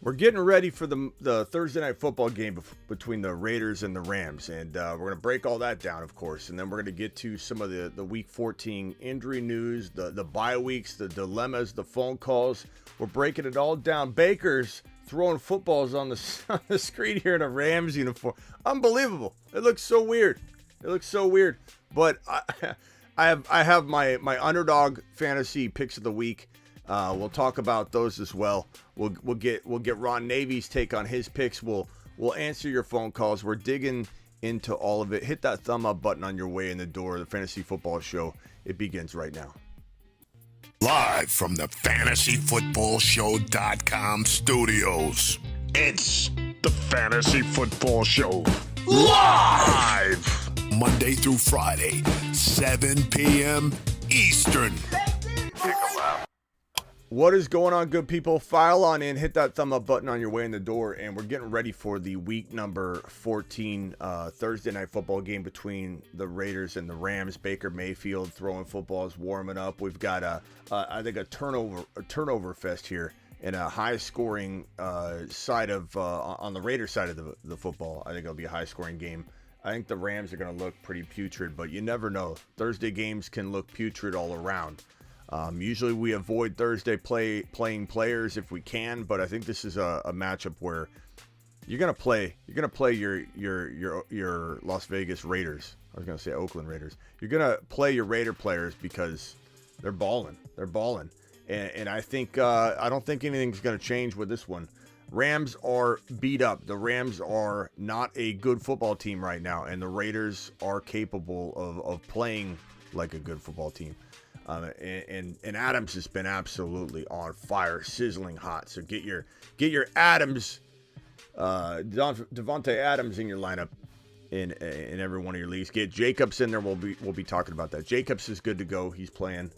We're getting ready for the Thursday night football game between the Raiders and the Rams, and we're going to break all that down, of course, and then we're going to get to some of the Week 14 injury news, the bye weeks, the dilemmas, the phone calls. We're breaking it all down. Baker's throwing footballs on the screen here in a Rams uniform. Unbelievable. It looks so weird. But I have my Underdog fantasy picks of the week. We'll talk about those as well. We'll get Ron Navy's take on his picks. We'll answer your phone calls. We're digging into all of it. Hit that thumb up button on your way in the door. The Fantasy Football Show, it begins right now. Live from the FantasyFootballShow.com studios, it's the Fantasy Football Show. Live! Monday through Friday, 7 p.m. Eastern. What is going on, good people? File on in, hit that thumb up button on your way in the door, and we're getting ready for the week number 14 Thursday night football game between the Raiders and the Rams. Baker Mayfield throwing footballs, warming up. We've got I think a turnover fest here and a high scoring side of on the Raiders side of the football. I think it'll be a high scoring game. I think the Rams are going to look pretty putrid, but you never know. Thursday games can look putrid all around. Usually we avoid Thursday playing players if we can, but I think this is a matchup where you're gonna play your Las Vegas Raiders. I was gonna say Oakland Raiders. You're gonna play your Raider players because they're balling. And I think I don't think anything's gonna change with this one. Rams are beat up. The Rams are not a good football team right now, and the Raiders are capable of playing like a good football team. And Adams has been absolutely on fire, sizzling hot. So get your Adams, Devontae Adams in your lineup in every one of your leagues. Get Jacobs in there. We'll be talking about that. Jacobs is good to go. He's playing.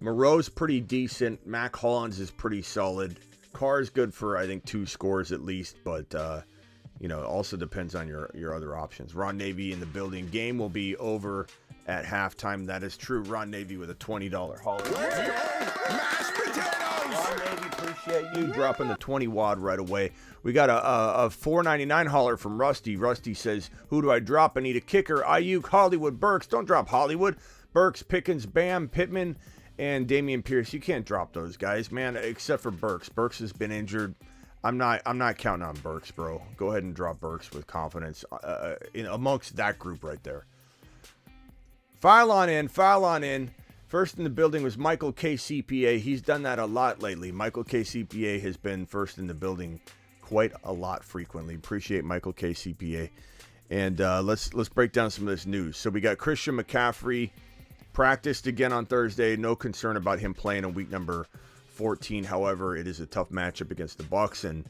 Moreau's pretty decent. Mac Hollins is pretty solid. Carr's good for I think 2 scores at least, but it also depends on your other options. Ron Navy in the building. Game will be over at halftime. That is true. Ron Navy with a $20 holiday. Mashed potatoes! Ron Navy, appreciate you dropping the 20 wad right away. We got a $4.99 holler from Rusty. Rusty says, who do I drop? I need a kicker. Ayuk, Hollywood, Burks. Don't drop Hollywood. Burks, Pickens, Bam, Pittman, and Damian Pierce. You can't drop those guys, man, except for Burks. Burks has been injured. I'm not counting on Burks, bro. Go ahead and drop Burks with confidence amongst that group right there. File on in. First in the building was Michael K. CPA. He's done that a lot lately. Michael K. CPA has been first in the building quite a lot frequently. Appreciate Michael K. CPA. And let's break down some of this news. So we got Christian McCaffrey practiced again on Thursday. No concern about him playing in week number 14. However, it is a tough matchup against the Bucs, and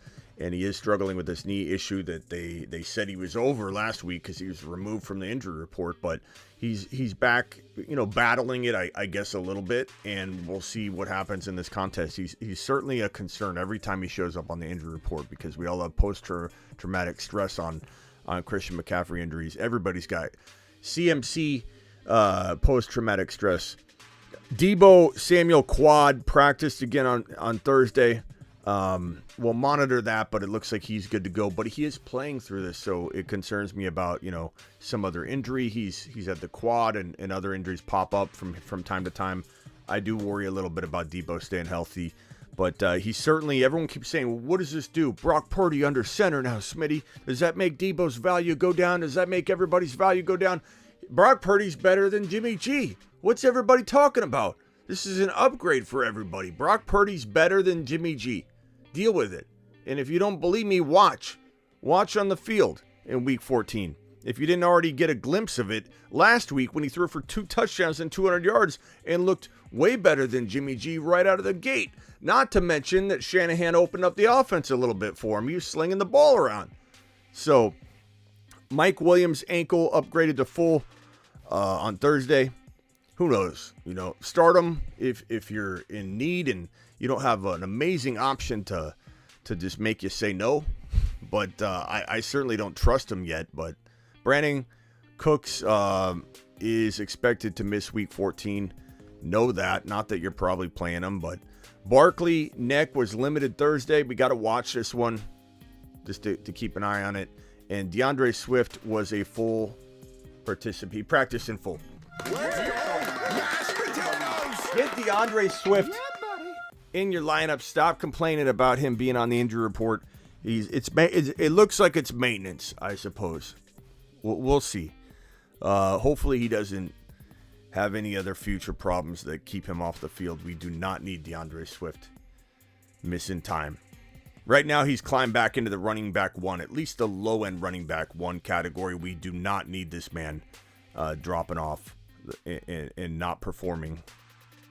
he is struggling with this knee issue that they said he was over last week because he was removed from the injury report. But he's back, battling it, I guess, a little bit, and we'll see what happens in this contest. He's certainly a concern every time he shows up on the injury report because we all have post-traumatic stress on Christian McCaffrey injuries. Everybody's got CMC post-traumatic stress. Debo Samuel quad practiced again on Thursday. We'll monitor that, but it looks like he's good to go. But he is playing through this, so it concerns me about some other injury. He's had the quad and other injuries pop up from time to time. I do worry a little bit about Debo staying healthy, but he's certainly. Everyone keeps saying, well, "What does this do?" Brock Purdy under center now, Smitty. Does that make Debo's value go down? Does that make everybody's value go down? Brock Purdy's better than Jimmy G. What's everybody talking about? This is an upgrade for everybody. Brock Purdy's better than Jimmy G. Deal with it. And if you don't believe me, watch on the field in week 14. If you didn't already get a glimpse of it last week when he threw for 2 touchdowns and 200 yards and looked way better than Jimmy G right out of the gate. Not to mention that Shanahan opened up the offense a little bit for him. He was slinging the ball around. So Mike Williams' ankle upgraded to full on Thursday. Who knows? Start him if you're in need and you don't have an amazing option to just make you say no. But I certainly don't trust him yet. But Brandon Cooks is expected to miss week 14. Know that. Not that you're probably playing him, but Barkley neck was limited Thursday. We got to watch this one just to keep an eye on it. And DeAndre Swift was a full participant. He practiced in full. Get DeAndre Swift in your lineup. Stop complaining about him being on the injury report. It looks like it's maintenance, I suppose. We'll see. Hopefully he doesn't have any other future problems that keep him off the field. We do not need DeAndre Swift missing time. Right now, he's climbed back into the running back one, at least the low-end running back one category. We do not need this man dropping off and not performing,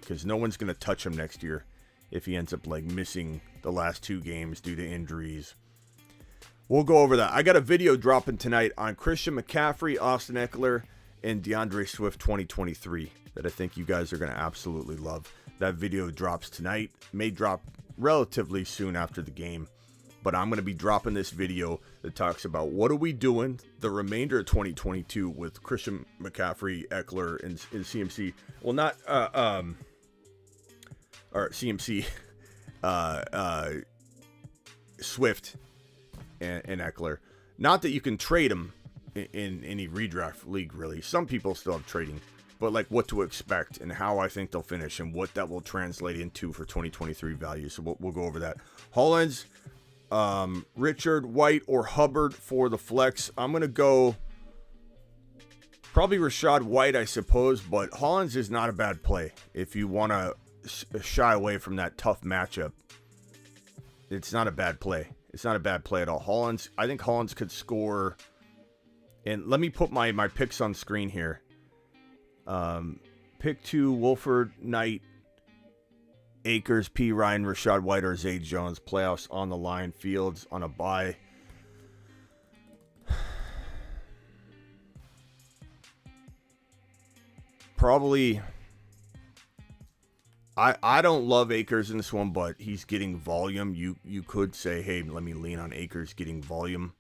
because no one's going to touch him next year if he ends up like missing the last 2 games due to injuries. We'll go over that. I got a video dropping tonight on Christian McCaffrey, Austin Eckler, and DeAndre Swift 2023 that I think you guys are going to absolutely love. That video drops tonight. May drop relatively soon after the game, but I'm going to be dropping this video that talks about what are we doing the remainder of 2022 with Christian McCaffrey, Eckler, and CMC. Well, not or CMC, Swift and Eckler. Not that you can trade them in any redraft league, really. Some people still have trading, but like what to expect and how I think they'll finish and what that will translate into for 2023 value. So we'll go over that. Hollins, Richard, White, or Hubbard for the flex. I'm going to go probably Rachaad White, I suppose, but Hollins is not a bad play if you want to shy away from that tough matchup. It's not a bad play. It's not a bad play at all. I think Hollins could score. And let me put my picks on screen here. Pick 2, Wolford, Knight, Akers, P. Ryan, Rachaad White, or Zay Jones. Playoffs on the line. Fields on a bye. Probably. I don't love Akers in this one, but he's getting volume. You could say, hey, let me lean on Akers getting volume.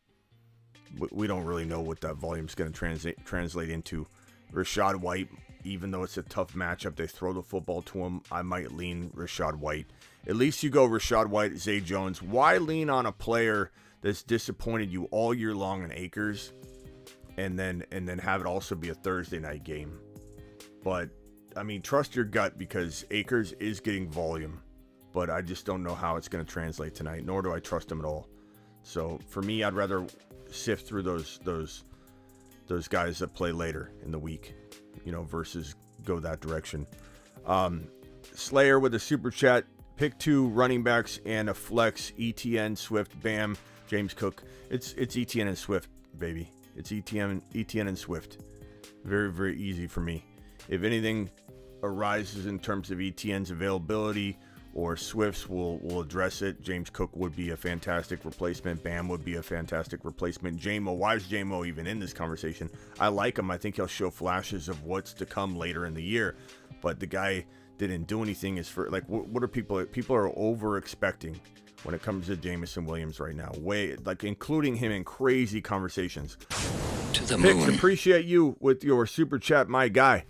We don't really know what that volume is going to translate into. Rachaad White, even though it's a tough matchup, they throw the football to him. I might lean Rachaad White. At least you go Rachaad White, Zay Jones. Why lean on a player that's disappointed you all year long in Akers, and then have it also be a Thursday night game? But I mean, trust your gut, because Akers is getting volume, but I just don't know how it's going to translate tonight. Nor do I trust him at all. So for me, I'd rather sift through those guys that play later in the week, versus go that direction. Slayer with a super chat. Pick 2 running backs and a flex. ETN, Swift, Bam, James Cook. It's ETN and Swift, baby. It's ETN and Swift. Very, very easy for me. If anything arises in terms of ETN's availability or Swift's, we'll address it. James Cook would be a fantastic replacement. Bam would be a fantastic replacement. J-Mo, why is J-Mo even in this conversation? I like him. I think he'll show flashes of what's to come later in the year. But the guy didn't do anything. Is for like, what are people are over expecting when it comes to Jameson Williams right now? Including him in crazy conversations. To the moon. Picks, appreciate you with your super chat, my guy.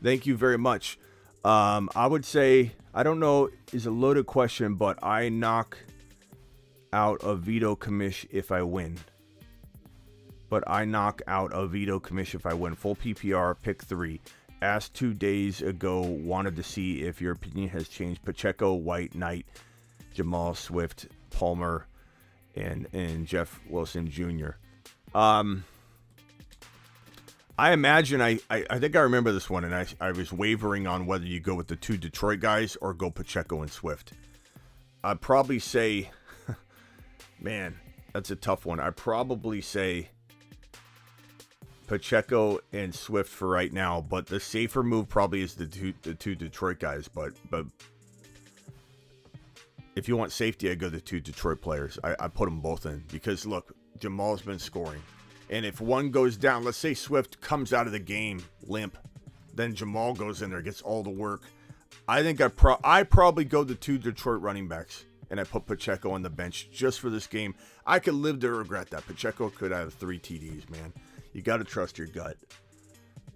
Thank you very much. I would say, I don't know, is a loaded question, but I knock out a veto commish if I win. Full PPR, pick 3. Asked 2 days ago, wanted to see if your opinion has changed. Pacheco, White, Knight, Jamal, Swift, Palmer, and Jeff Wilson Jr. I imagine, I think I remember this one, and I was wavering on whether you go with the 2 Detroit guys or go Pacheco and Swift. I'd probably say, man, that's a tough one. I'd probably say Pacheco and Swift for right now, but the safer move probably is the two Detroit guys. But if you want safety, I go the 2 Detroit players. I put them both in because, look, Jamal's been scoring. And if one goes down, let's say Swift comes out of the game limp, then Jamal goes in there, gets all the work. I think I probably go the 2 Detroit running backs, and I put Pacheco on the bench just for this game. I could live to regret that. Pacheco could have 3 TDs, man. You got to trust your gut.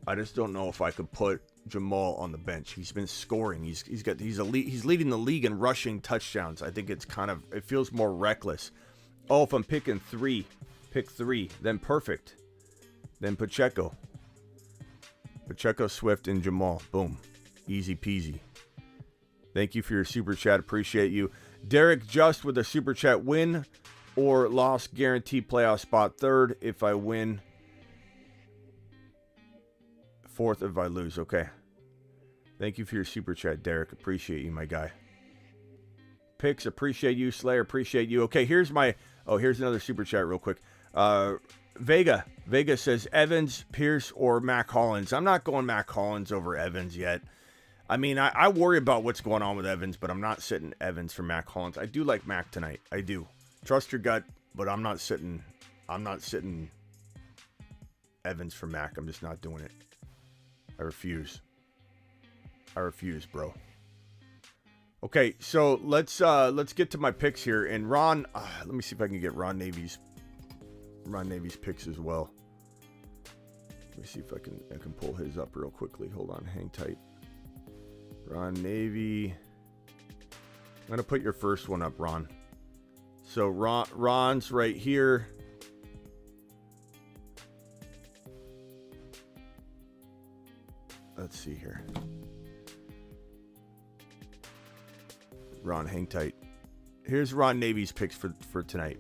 I just don't know if I could put Jamal on the bench. He's been scoring. He's leading the league in rushing touchdowns. I think it feels more reckless. Oh, if I'm picking 3, pick 3, then perfect. Then Pacheco, Swift, and Jamal. Boom. Easy peasy. Thank you for your super chat. Appreciate you. Derek Just with a super chat. Win or loss guarantee playoff spot. 3rd if I win. 4th if I lose. Okay. Thank you for your super chat, Derek. Appreciate you, my guy. Picks, appreciate you. Slayer, appreciate you. Okay, here's another super chat real quick. Vega says Evans, Pierce, or Mac Hollins. I'm not going Mac Hollins over Evans yet. I mean, I worry about what's going on with Evans, but I'm not sitting Evans for Mac Hollins. I do like Mac tonight. I do. Trust your gut, but I'm not sitting Evans for Mac. I'm just not doing it. I refuse, bro. Okay, so let's get to my picks here. And Ron, let me see if I can get Ron Navy's picks as well. Let me see if I can pull his up real quickly. Hold on, hang tight. Ron Navy. I'm gonna put your first one up, Ron. So Ron's right here. Let's see here. Ron, hang tight. Here's Ron Navy's picks for tonight.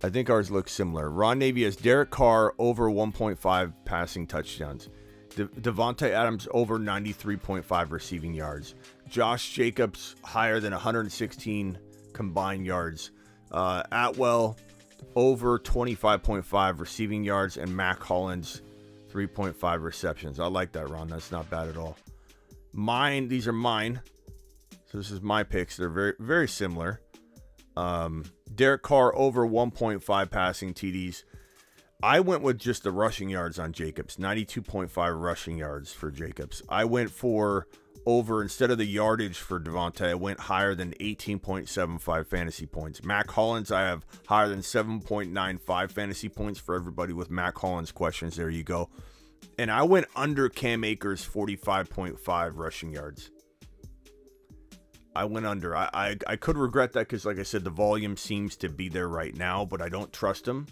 I think ours looks similar. Ron Navy has Derek Carr over 1.5 passing touchdowns. Devontae Adams over 93.5 receiving yards. Josh Jacobs higher than 116 combined yards. Atwell over 25.5 receiving yards, and Mac Hollins 3.5 receptions. I like that, Ron. That's not bad at all. These are mine. So this is my picks. They're very, very similar. Derek Carr over 1.5 passing TDs. I went with just the rushing yards on Jacobs. 92.5 rushing yards for Jacobs. I went for over, instead of the yardage for Devontae, I went higher than 18.75 fantasy points. Mac Hollins, I have higher than 7.95 fantasy points for everybody with Mac Hollins questions. There you go. And I went under Cam Akers' 45.5 rushing yards. I went under. I could regret that because, like I said, the volume seems to be there right now, but I don't trust him.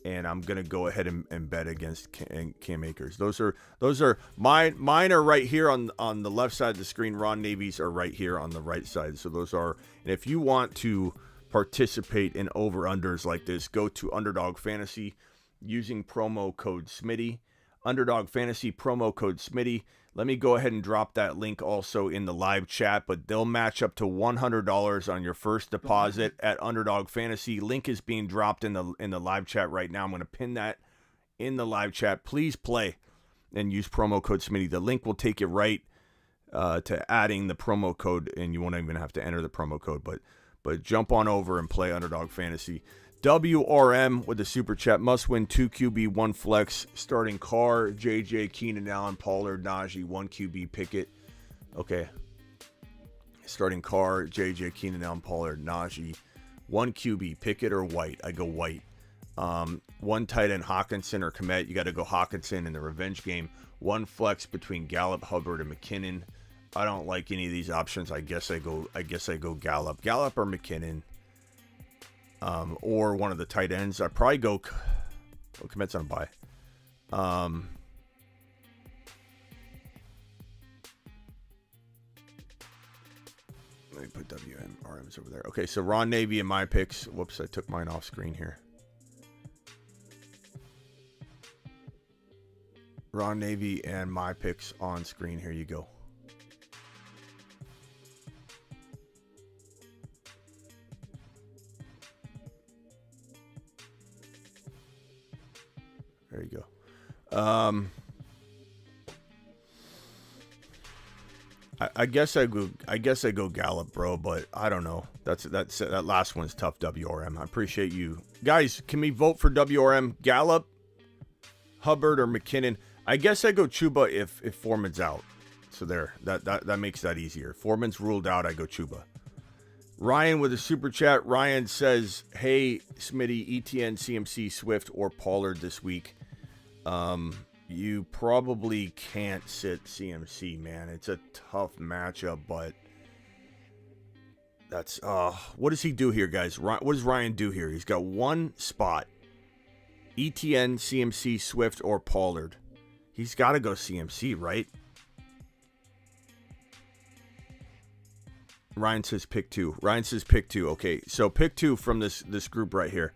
And I'm going to go ahead and bet against Cam Akers. Those are mine. Mine are right here on the left side of the screen. Ron Navy's are right here on the right side. So those are, and if you want to participate in over-unders like this, go to Underdog Fantasy using promo code Smitty. Underdog Fantasy promo code Smitty. Let me go ahead and drop that link also in the live chat, but they'll match up to $100 on your first deposit at Underdog Fantasy. Link is being dropped in the live chat right now. I'm going to pin that in the live chat. Please play and use promo code Smitty. The link will take you right to adding the promo code, and you won't even have to enter the promo code, but jump on over and play Underdog Fantasy. WRM with the super chat. Must win 2 QB, 1 flex. Starting Carr, JJ, Keenan Allen, Pollard, Najee, 1 QB, Pickett. Okay. Starting Carr, JJ, Keenan Allen, Pollard, Najee, 1 QB, Pickett or White. I go White. 1 tight end, Hawkinson or Kmet. You got to go Hawkinson in the revenge game. 1 flex between Gallup, Hubbard, and McKinnon. I don't like any of these options. I guess I go Gallup. Gallup or McKinnon. Or one of the tight ends. I'd probably go Kmet's on a bye. Let me put WMRMs over there. Okay, so Ron Navy and my picks. Whoops, I took mine off screen here. Ron Navy and my picks on screen. Here you go. There you go. I guess I go Gallup, bro, but I don't know. That last one's tough. WRM. I appreciate you guys. Can we vote for WRM? Gallup, Hubbard, or McKinnon? I guess I go Chuba if Foreman's out. So there, that makes that easier. Foreman's ruled out. I go Chuba. Ryan with a super chat. Ryan says, "Hey Smitty, ETN, CMC, Swift, or Pollard this week." You probably can't sit CMC, man. It's a tough matchup, but that's what does he do here, guys? What does Ryan do here? He's got one spot. ETN, CMC, Swift, or Pollard. He's got to go CMC, right? Ryan says pick two. Okay, so pick two from this group right here.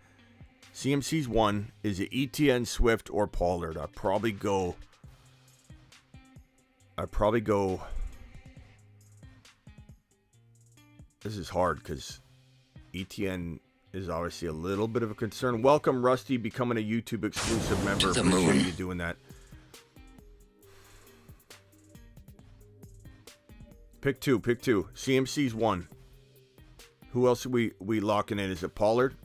CMC's one. Is it ETN, Swift, or Pollard? I'd probably go. This is hard because ETN is obviously a little bit of a concern. Welcome, Rusty, becoming a YouTube exclusive member. Appreciate you doing that. Pick two. CMC's one. Who else are we locking in? Is it Pollard?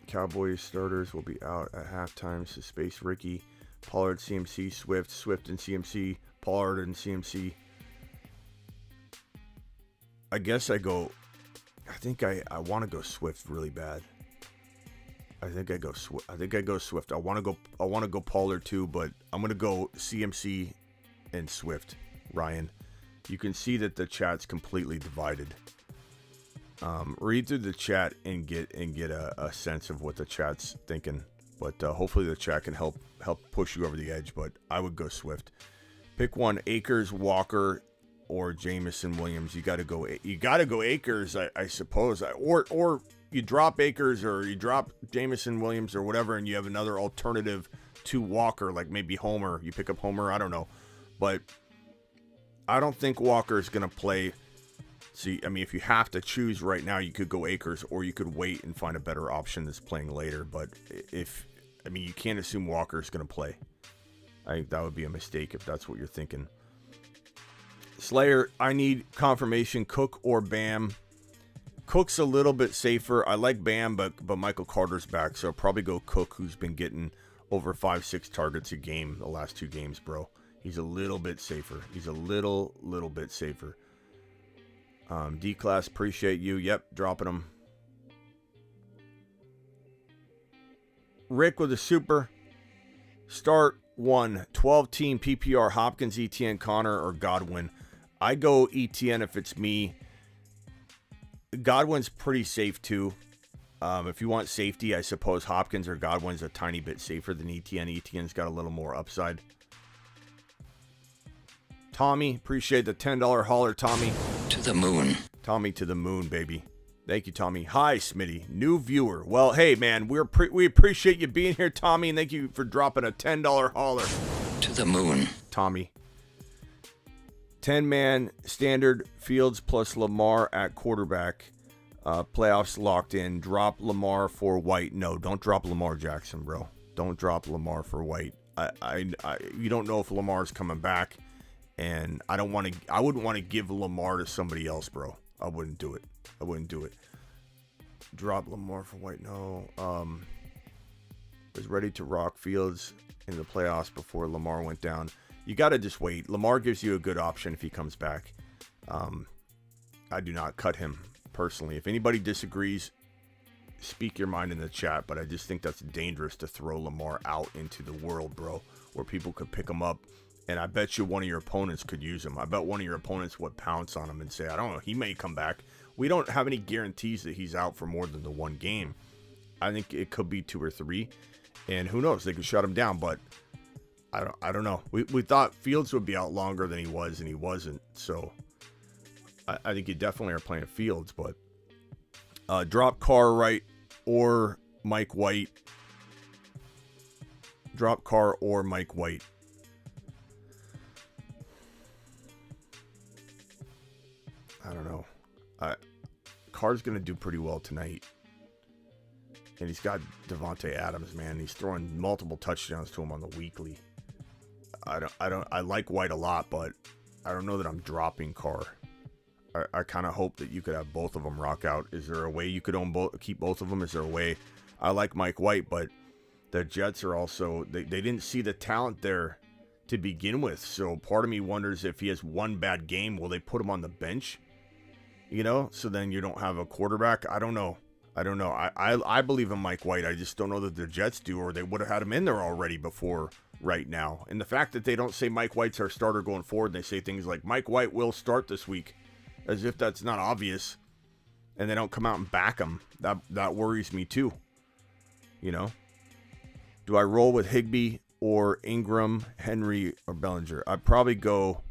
Cowboys starters will be out at halftime. So Space Ricky, Pollard, CMC, Swift and CMC, Pollard and CMC. I guess I think I want to go Swift really bad. I think I go Swift. I want to go Pollard too, but I'm going to go CMC and Swift. Ryan, you can see that the chat's completely divided. Read through the chat and get a sense of what the chat's thinking. But hopefully the chat can help push you over the edge. But I would go Swift. Pick one: Akers, Walker, or Jamison Williams. You got to go Akers, I suppose. Or you drop Akers or you drop Jamison Williams or whatever, and you have another alternative to Walker, like maybe Homer. You pick up Homer. I don't know, but I don't think Walker is going to play. See, I mean, if you have to choose right now, you could go Akers, or you could wait and find a better option that's playing later. But you can't assume Walker is going to play. I think that would be a mistake if that's what you're thinking. Slayer, I need confirmation, Cook or Bam. Cook's a little bit safer. I like Bam, but Michael Carter's back, so I'll probably go Cook, who's been getting over 5-6 targets a game the last 2 games, bro. He's a little bit safer. He's a little bit safer. D-Class, appreciate you. Yep, dropping him. Rick with a super. Start 1. 12-team PPR, Hopkins, ETN, Connor, or Godwin. I go ETN if it's me. Godwin's pretty safe too. If you want safety, I suppose Hopkins or Godwin's a tiny bit safer than ETN. ETN's got a little more upside. Tommy, appreciate the $10 hauler, Tommy. To the moon. Tommy to the moon, baby. Thank you, Tommy. Hi, Smitty. New viewer. Well, hey, man, we appreciate you being here, Tommy, and thank you for dropping a $10 hauler. To the moon. Tommy. 10-man standard, Fields plus Lamar at quarterback. Playoffs locked in. Drop Lamar for White. No, don't drop Lamar Jackson, bro. Don't drop Lamar for White. You don't know if Lamar's coming back, and I wouldn't want to give Lamar to somebody else, bro. I wouldn't do it. Drop Lamar for White. No. Was ready to rock Fields in the playoffs before Lamar went down. You got to just wait. Lamar gives you a good option if he comes back. I do not cut him personally. If anybody disagrees, speak your mind in the chat, but I just think that's dangerous to throw Lamar out into the world, bro, where people could pick him up. And I bet you one of your opponents could use him. I bet one of your opponents would pounce on him and say, I don't know, he may come back. We don't have any guarantees that he's out for more than the one game. I think it could be 2 or 3. And who knows? They could shut him down, but I don't know. We thought Fields would be out longer than he was, and he wasn't. So I think you definitely are playing Fields, but drop Carr right or Mike White. Drop Carr or Mike White. I don't know. Carr's going to do pretty well tonight. And he's got Devontae Adams, man. He's throwing multiple touchdowns to him on the weekly. I like White a lot, but I don't know that I'm dropping Carr. I kind of hope that you could have both of them rock out. Is there a way you could keep both of them? Is there a way? I like Mike White, but the Jets are also, they didn't see the talent there to begin with. So part of me wonders if he has one bad game, will they put him on the bench? You know, so then you don't have a quarterback. I don't know. I don't know. I believe in Mike White. I just don't know that the Jets do, or they would have had him in there already before right now. And the fact that they don't say Mike White's our starter going forward, they say things like Mike White will start this week, as if that's not obvious, and they don't come out and back him. That worries me too. You know? Do I roll with Higbee or Ingram, Henry, or Bellinger? I'd probably go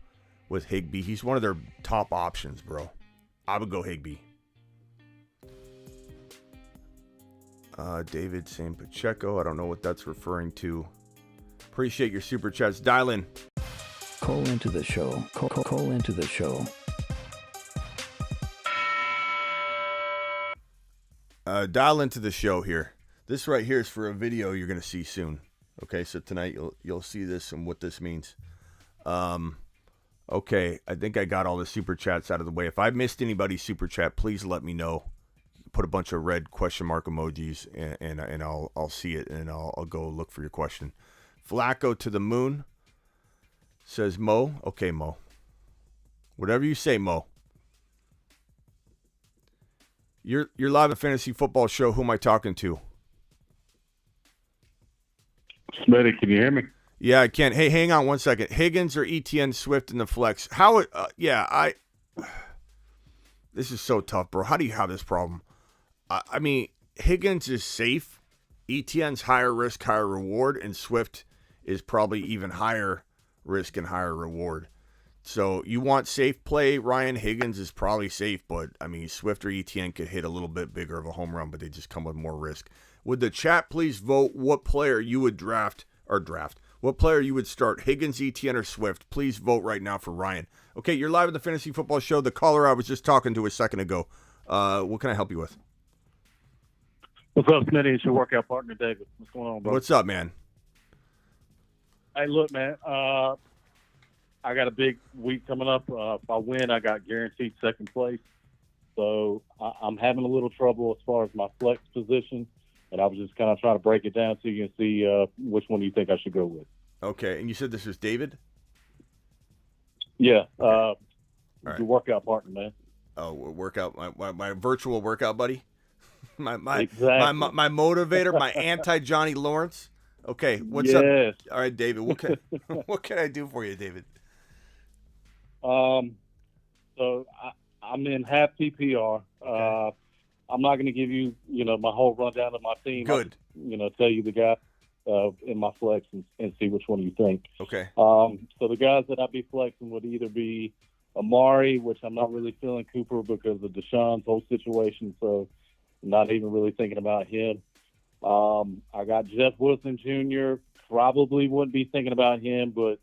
with Higbee. He's one of their top options, bro. I would go Higbee. David saying Pacheco. I don't know what that's referring to. Appreciate your super chats. Dial in. Call into the show. Call into the show. Dial into the show here. This right here is for a video you're going to see soon. Okay, so tonight you'll see this and what this means. Okay, I think I got all the super chats out of the way. If I missed anybody's super chat, please let me know. Put a bunch of red question mark emojis, and I'll see it, and I'll go look for your question. Flacco to the moon, says Mo. Okay, Mo. Whatever you say, Mo. You're live at Fantasy Football Show. Who am I talking to? Smitty, can you hear me? Yeah, I can. Hey, hang on one second. Higgins or ETN Swift in the flex? This is so tough, bro. How do you have this problem? I mean, Higgins is safe. ETN's higher risk, higher reward, and Swift is probably even higher risk and higher reward. So you want safe play. Ryan Higgins is probably safe, but I mean, Swift or ETN could hit a little bit bigger of a home run, but they just come with more risk. Would the chat please vote what player you would draft? What player you would start, Higgins, ETN, or Swift? Please vote right now for Ryan. Okay, you're live at the Fantasy Football Show. The caller I was just talking to a second ago. What can I help you with? What's up, Smitty? It's your workout partner, David. What's going on, bro? What's up, man? Hey, look, man. I got a big week coming up. If I win, I got guaranteed second place. So I'm having a little trouble as far as my flex position, and I was just kind of trying to break it down so you can see which one you think I should go with. Okay, and you said this is David? Yeah, All your workout partner, man. Oh, workout, my virtual workout buddy? my Exactly. my motivator, my anti-Johnny Lawrence? Okay, what's up? All right, David, what can I do for you, David? So I'm in half PPR. Okay. I'm not going to give you, my whole rundown of my team. Good. I'll tell you the guy in my flex and see which one you think. Okay. So the guys that I'd be flexing would either be Amari, which I'm not really feeling Cooper because of Deshaun's whole situation, so I'm not even really thinking about him. I got Jeff Wilson Jr. Probably wouldn't be thinking about him, but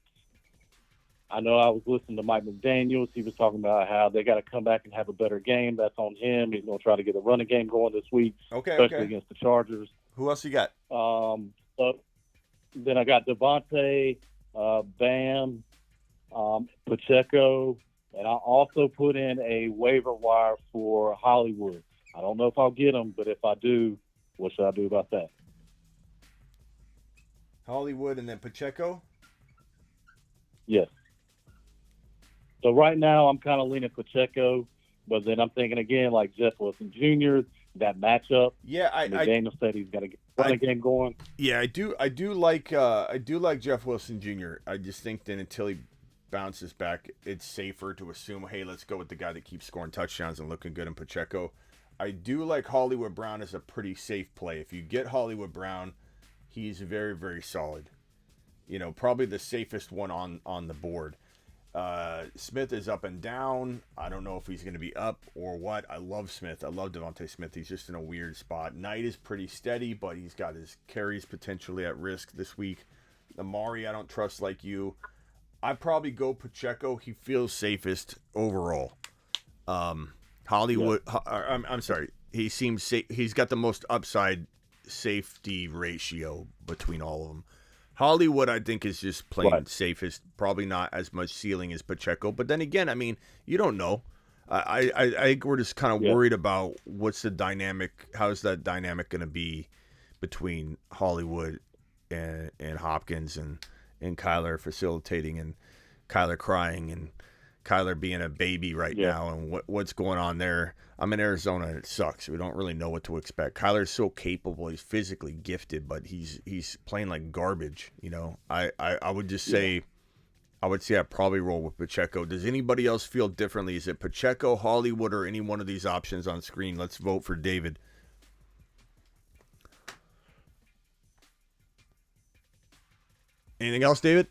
I know I was listening to Mike McDaniels. He was talking about how they got to come back and have a better game. That's on him. He's going to try to get a running game going this week, especially against the Chargers. Who else you got? So then I got Devontae, Bam, Pacheco, and I also put in a waiver wire for Hollywood. I don't know if I'll get him, but if I do, what should I do about that? Hollywood and then Pacheco? Yes. So right now I'm kind of leaning Pacheco, but then I'm thinking again like Jeff Wilson Jr., that matchup. Yeah, Daniel said he's got to get the running game going. Yeah, I do like Jeff Wilson Jr. I just think that until he bounces back, it's safer to assume, hey, let's go with the guy that keeps scoring touchdowns and looking good in Pacheco. I do like Hollywood Brown as a pretty safe play. If you get Hollywood Brown, he's very, very solid. Probably the safest one on the board. Smith is up and down. I don't know if he's going to be up or what. I love Smith. I love Devontae Smith. He's just in a weird spot. Knight is pretty steady, but he's got his carries potentially at risk this week. Amari, I don't trust like you. I'd probably go Pacheco. He feels safest overall. Hollywood, yeah. I'm sorry. He seems safe. He's got the most upside safety ratio between all of them. Hollywood, I think, is just plain safest. Probably not as much ceiling as Pacheco. But then again, I mean, you don't know. I think we're just kind of worried about what's the dynamic. How's that dynamic going to be between Hollywood and Hopkins and Kyler facilitating and Kyler crying and Kyler being a baby right now and what's going on there. I'm in Arizona and it sucks. We don't really know what to expect. Kyler's so capable. He's physically gifted, but he's playing like garbage. You know, I would just say, I would say I'd probably roll with Pacheco. Does anybody else feel differently? Is it Pacheco, Hollywood, or any one of these options on screen? Let's vote for David. Anything else, David?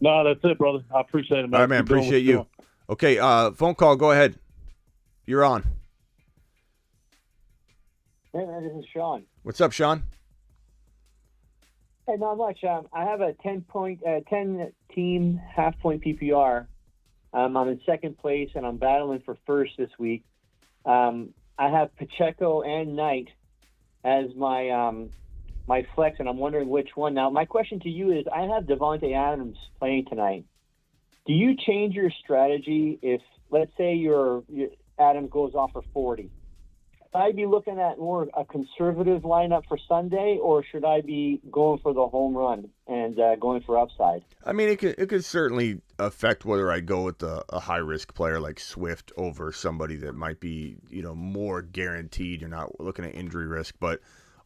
No, that's it, brother. I appreciate it, man. All right, man. Keep doing what Appreciate you're you. Okay, phone call. Go ahead. You're on. Hey, man, this is Sean. What's up, Sean? Hey, not much. I have a 10-team half-point PPR. I'm in second place, and I'm battling for first this week. I have Pacheco and Knight as my my flex, and I'm wondering which one. Now, my question to you is, I have Devontae Adams playing tonight. Do you change your strategy if, let's say, your Adams goes off for 40? Should I be looking at more a conservative lineup for Sunday, or should I be going for the home run and going for upside? I mean, it could certainly affect whether I go with a high risk player like Swift over somebody that might be, you know, more guaranteed. You're not looking at injury risk, but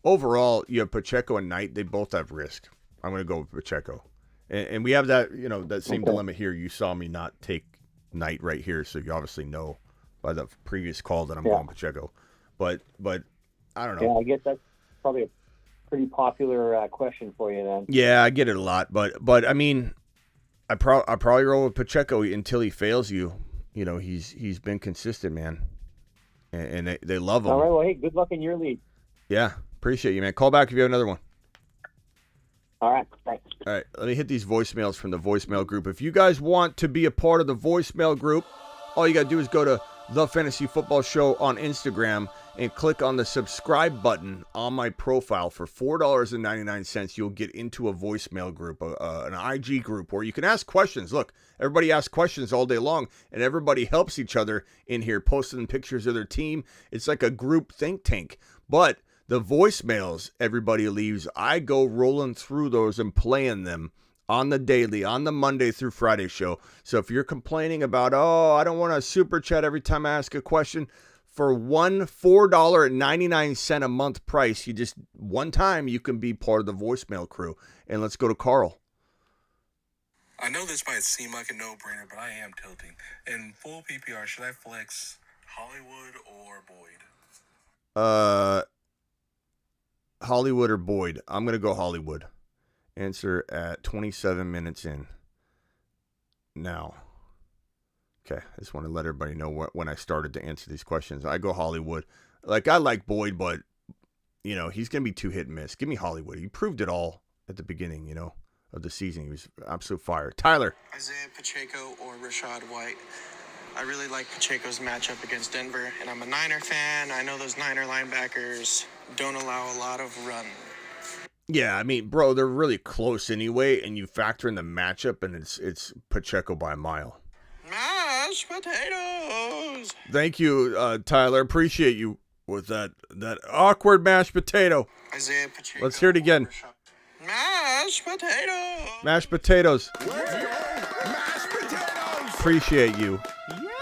overall, you have Pacheco and Knight. They both have risk. I'm going to go with Pacheco, and we have that, you know, that same dilemma here. You saw me not take Knight right here, so you obviously know by the previous call that I'm going Pacheco. But I don't know. Yeah, I guess that's probably a pretty popular question for you then. Yeah, I get it a lot, but I mean, I probably roll with Pacheco until he fails you. You know, he's been consistent, man, and they love him. All right, well, hey, good luck in your league. Yeah, appreciate you, man. Call back if you have another one. All right, thanks. All right, let me hit these voicemails from the voicemail group. If you guys want to be a part of the voicemail group, all you got to do is go to The Fantasy Football Show on Instagram and click on the subscribe button on my profile. For $4.99, you'll get into a voicemail group, an IG group where you can ask questions. Look, everybody asks questions all day long, and everybody helps each other in here, posting pictures of their team. It's like a group think tank. But the voicemails everybody leaves, I go rolling through those and playing them on the daily, on the Monday through Friday show. So if you're complaining about, oh, I don't want to super chat every time I ask a question, for one $4.99 a month price, you just one time you can be part of the voicemail crew. And let's go to Carl. I know this might seem like a no-brainer, but I am tilting. In full PPR, should I flex Hollywood or Boyd? Hollywood or Boyd? I'm going to go Hollywood. Answer at 27 minutes in. Now. Okay, I just want to let everybody know when I started to answer these questions. I go Hollywood. Like, I like Boyd, but, you know, he's going to be too hit and miss. Give me Hollywood. He proved it all at the beginning, you know, of the season. He was absolute fire. Tyler. Isaiah Pacheco or Rashad White. I really like Pacheco's matchup against Denver, and I'm a Niner fan. I know those Niner linebackers don't allow a lot of run. Yeah, I mean, bro, they're really close anyway, and you factor in the matchup, and it's Pacheco by a mile. Mashed potatoes. Thank you, Tyler. Appreciate you with that awkward mashed potato. Isaiah Pacheco. Let's hear it again. Mashed potatoes. Mashed potatoes. Mashed potatoes. Appreciate you.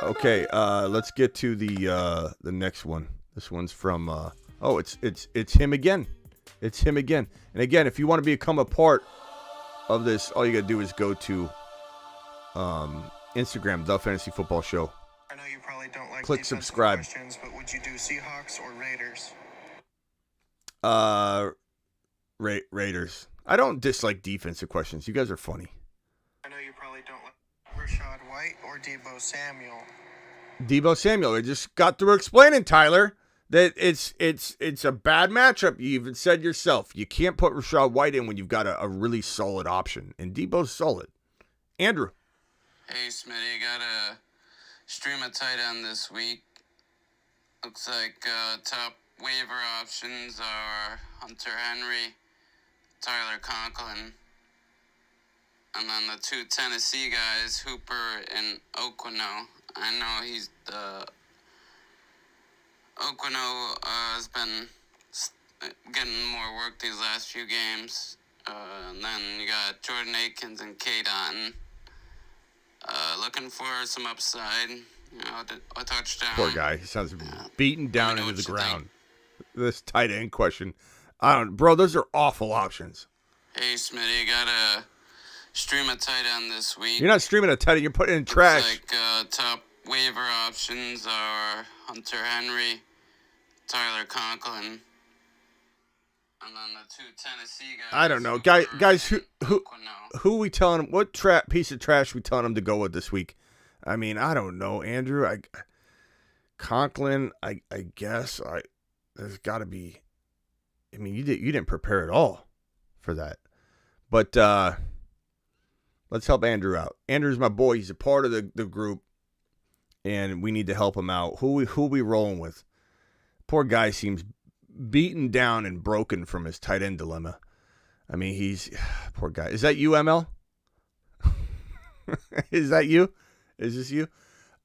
Okay, let's get to the next one. This one's from it's him again. It's him again. And again, if you want to become a part of this, all you gotta do is go to Instagram, The Fantasy Football Show. I know you probably don't like click subscribe. Questions, but would you do Seahawks or Raiders? Raiders. I don't dislike defensive questions. You guys are funny. I know you probably don't like Rashad White or Deebo Samuel. Deebo Samuel. I just got through explaining, Tyler, that it's a bad matchup. You even said yourself. You can't put Rashad White in when you've got a really solid option. And Deebo's solid. Andrew. Hey, Smitty, got a stream of tight end this week. Looks like top waiver options are Hunter Henry, Tyler Conklin, and then the two Tennessee guys, Hooper and Oquino. I know Oquino has been getting more work these last few games. And then you got Jordan Akins and K. Dotton. looking for some upside. A touchdown. Poor guy. He sounds beaten down into the ground. This tight end question. Bro, those are awful options. Hey, Smitty, you got a stream a tight end this week. You're not streaming a tight end. You're putting it in trash. Like top waiver options are Hunter Henry, Tyler Conklin, and then the two Tennessee guys. I don't know, guys. Who we telling him? What piece of trash we telling him to go with this week? I mean, I don't know, Andrew. Conklin. I guess. There's got to be. I mean, you didn't prepare at all for that, but let's help Andrew out. Andrew's my boy. He's a part of the group, and we need to help him out. Who we rolling with? Poor guy seems beaten down and broken from his tight end dilemma. I mean, he's poor guy. Is that you, ML? Is that you? Is this you?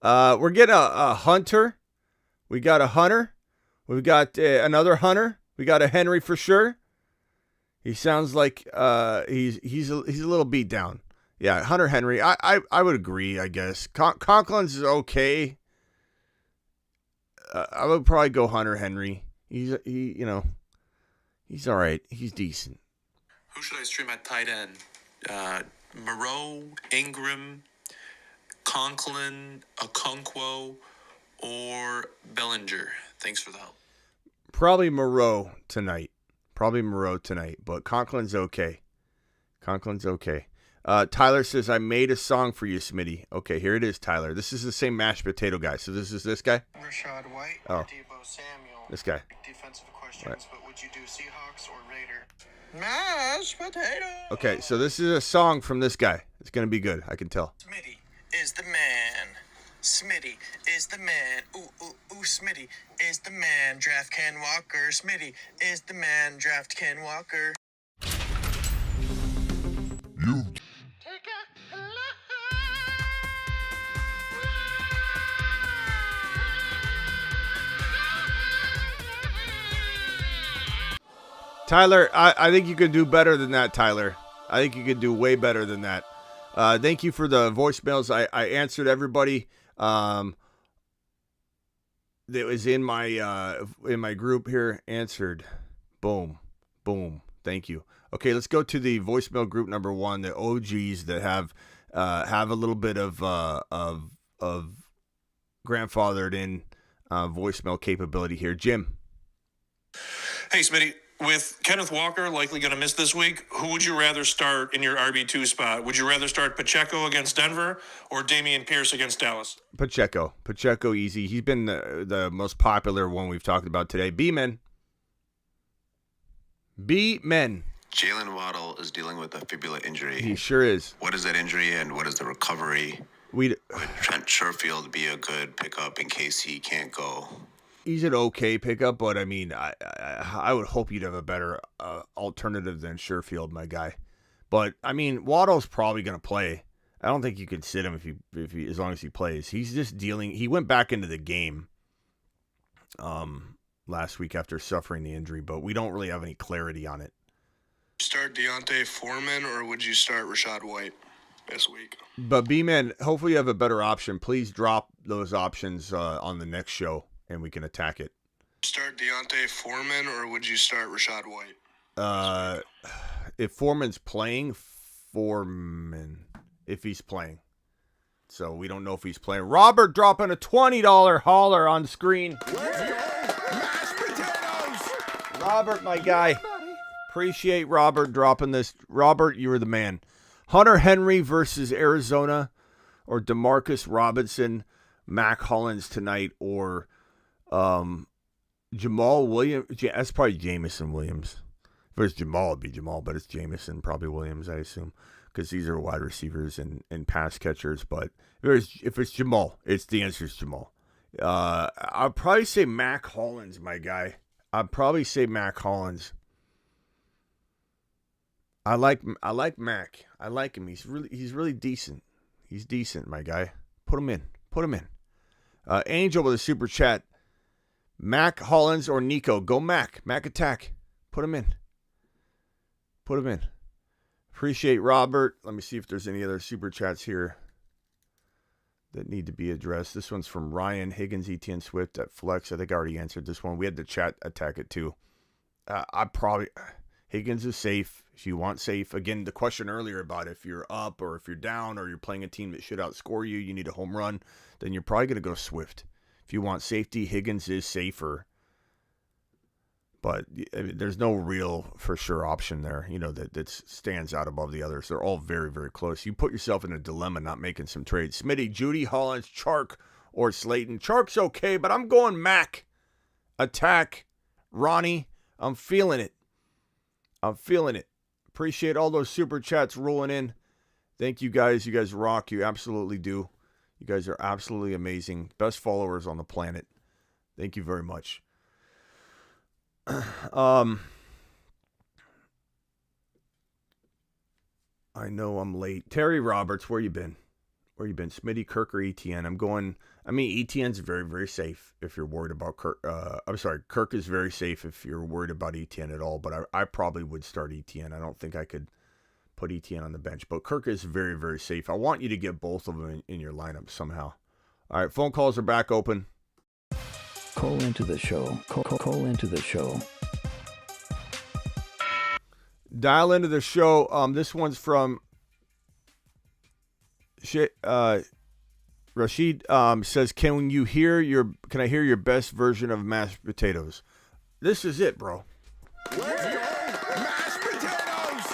We're getting a Hunter. We got a Hunter. We've got another Hunter. We got a Henry for sure. He sounds like he's a little beat down. Yeah, Hunter Henry. I would agree. I guess Conklin's is okay. I would probably go Hunter Henry. He's all right. He's decent. Who should I stream at tight end? Moreau, Ingram, Conklin, Okonkwo, or Bellinger? Thanks for the help. Probably Moreau tonight. But Conklin's okay. Tyler says, I made a song for you, Smitty. Okay, here it is, Tyler. This is the same mashed potato guy. So this is this guy? Rashad White or Deebo Samuel. This guy. Defensive questions, but would you do Seahawks or Raider? Mashed potato. Okay, so this is a song from this guy. It's going to be good. I can tell. Smitty is the man. Smitty is the man. Ooh, ooh, ooh, Smitty is the man. Draft Ken Walker. Smitty is the man. Draft Ken Walker. You Tyler, I think you could do better than that, Tyler. I think you could do way better than that. Thank you for the voicemails. I answered everybody that was in my group here. Answered. Boom. Thank you. Okay, let's go to the voicemail group number 1, the OGs that have a little bit of grandfathered in voicemail capability here. Jim. Hey, Smitty. With Kenneth Walker likely going to miss this week, who would you rather start in your RB2 spot? Would you rather start Pacheco against Denver or Dameon Pierce against Dallas? Pacheco easy. He's been the most popular one we've talked about today. B-men. Jalen Waddle is dealing with a fibula injury. He sure is. What is that injury and what is the recovery? Would Trent Sherfield be a good pickup in case he can't go? He's an okay pickup, but I mean, I would hope you'd have a better alternative than Sherfield, my guy. But I mean, Waddle's probably going to play. I don't think you can sit him if he as long as he plays. He's just dealing. He went back into the game last week after suffering the injury, but we don't really have any clarity on it. Start Deontay Foreman, or would you start Rashad White this week? But B-Man, hopefully you have a better option. Please drop those options on the next show, and we can attack it. Start Deontay Foreman, or would you start Rashad White? If Foreman's playing, if he's playing. So we don't know if he's playing. Robert dropping a $20 hauler on screen. Let's go! Mashed potatoes! Robert, my guy. Appreciate Robert dropping this. Robert, you were the man. Hunter Henry versus Arizona, or DeMarcus Robinson, Mac Hollins tonight, or Jamal Williams. That's probably Jamison Williams. If it was Jamal, it'd be Jamal, but it's Jamison, probably Williams, I assume, because these are wide receivers and pass catchers. But if it's Jamal, the answer is Jamal. I'll probably say Mac Hollins, my guy. I'd probably say Mac Hollins. I like Mac. I like him. He's really decent. He's decent, my guy. Put him in. Angel with a super chat. Mac Hollins or Nico? Go Mac. Mac attack. Put him in. Appreciate Robert. Let me see if there's any other super chats here. that need to be addressed. This one's from Ryan Higgins, ETN Swift at Flex. I think I already answered this one. We had the chat attack it too. Higgins is safe. If you want safe, again, the question earlier about if you're up or if you're down or you're playing a team that should outscore you, you need a home run, then you're probably going to go Swift. If you want safety, Higgins is safer. But I mean, there's no real for sure option there, that stands out above the others. They're all very, very close. You put yourself in a dilemma not making some trades. Smitty, Judy, Hollins, Chark, or Slayton. Chark's okay, but I'm going Mac. Attack. Ronnie, I'm feeling it. Appreciate all those super chats rolling in. Thank you guys. You guys rock. You absolutely do. You guys are absolutely amazing. Best followers on the planet. Thank you very much. I know I'm late. Terry Roberts, where you been? Smitty, Kirk, or ETN? ETN's very, very safe if you're worried about Kirk. Kirk is very safe if you're worried about ETN at all, but I probably would start ETN. I don't think I could put ETN on the bench, but Kirk is very, very safe. I want you to get both of them in your lineup somehow. All right, phone calls are back open. Call into the show. Call into the show. Dial into the show. This one's from Rashid. Says, can I hear your best version of mashed potatoes? This is it, bro. Let's go, mashed potatoes!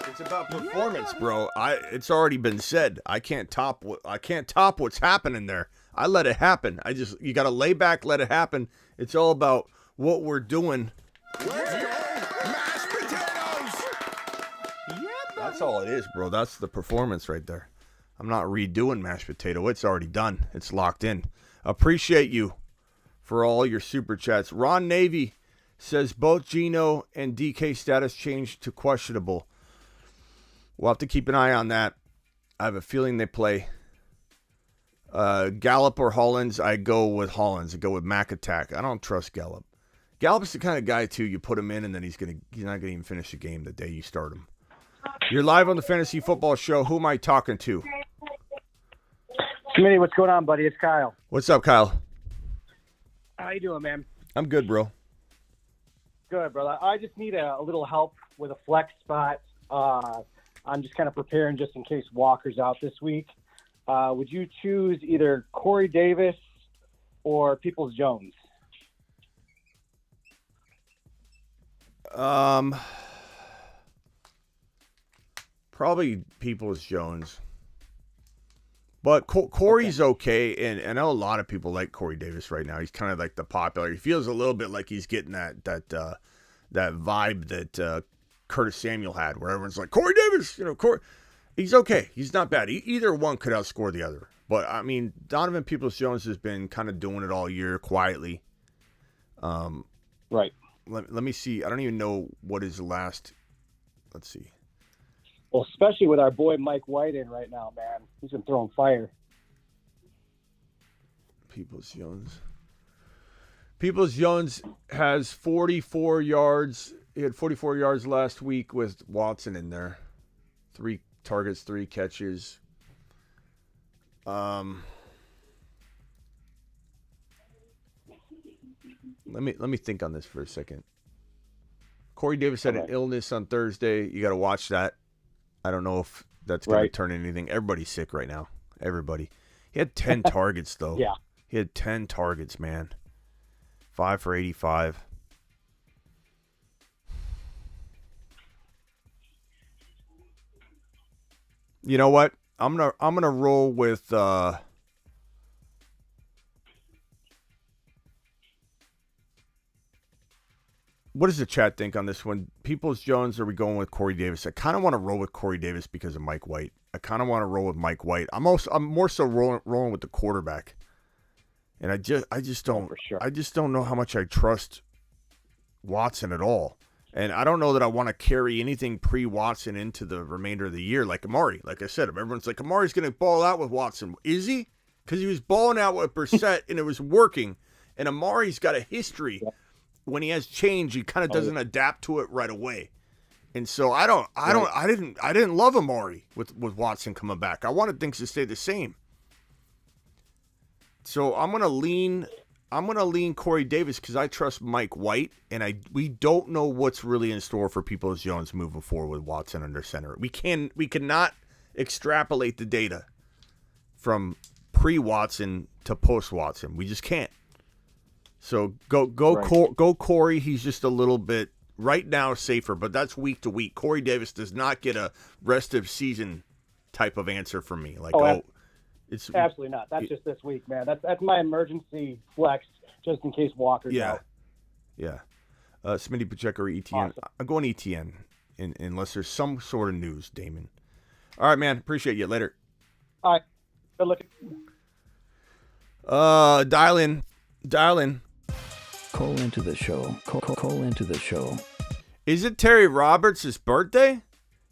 It's about performance, bro. It's already been said. I can't top what's happening there. I let it happen. You got to lay back, let it happen. It's all about what we're doing. Let's go, mashed potatoes! That's all it is, bro. That's the performance right there. I'm not redoing mashed potato. It's already done. It's locked in. Appreciate you for all your super chats. Ron Navy says both Geno and DK status changed to questionable. We'll have to keep an eye on that. I have a feeling they play. Gallup or Hollins, I go with Hollins. I go with Mac Attack. I don't trust Gallup. Gallup's the kind of guy, too, you put him in and then he's not going to even finish the game the day you start him. You're live on the Fantasy Football Show. Who am I talking to? Smitty, what's going on, buddy? It's Kyle. What's up, Kyle? How you doing, man? I'm good, bro. Good, brother. I just need a little help with a flex spot. I'm just kind of preparing just in case Walker's out this week. Would you choose either Corey Davis or Peoples-Jones? Probably Peoples-Jones. But Corey's okay, and I know a lot of people like Corey Davis right now. He's kind of like the popular. He feels a little bit like he's getting that vibe that Curtis Samuel had, where everyone's like, Corey Davis, Corey. He's okay. He's not bad. Either one could outscore the other. But, I mean, Donovan Peoples-Jones has been kind of doing it all year quietly. Right. Let me see. I don't even know what his last. Let's see. Well, especially with our boy Mike White in right now, man. He's been throwing fire. Peoples-Jones has 44 yards. He had 44 yards last week with Watson in there. 3 targets, 3 catches. Let me think on this for a second. Corey Davis had an illness on Thursday. You got to watch that. I don't know if that's going to turn anything. Everybody's sick right now. Everybody. He had 10 targets, though. Yeah. He had 10 targets, man. 5 for 85. You know what? I'm gonna roll with what does the chat think on this one? Peoples-Jones, are we going with Corey Davis? I kind of want to roll with Corey Davis because of Mike White. I kind of want to roll with Mike White. I'm more so rolling with the quarterback. And I just don't I just don't know how much I trust Watson at all. And I don't know that I want to carry anything pre-Watson into the remainder of the year like Amari. Like I said, everyone's like, Amari's going to ball out with Watson. Is he? Because he was balling out with Brissett and it was working. And Amari's got a history. When he has change, he kind of doesn't adapt to it right away. And so I didn't love Amari with Watson coming back. I wanted things to stay the same. So I'm gonna lean Corey Davis because I trust Mike White, and we don't know what's really in store for Peoples-Jones moving forward with Watson under center. We cannot extrapolate the data from pre-Watson to post-Watson. We just can't. So go Corey. He's just a little bit right now safer, but that's week to week. Corey Davis does not get a rest of season type of answer from me. It's absolutely not. That's just this week, man. That's my emergency flex just in case Walker's out. Yeah. Smitty, Pacheco, or ETN. Awesome. I'm going ETN unless there's some sort of news, Damon. All right, man. Appreciate you. Later. All right. Good looking. Dial in. Call into the show. Call into the show. Is it Terry Roberts' birthday?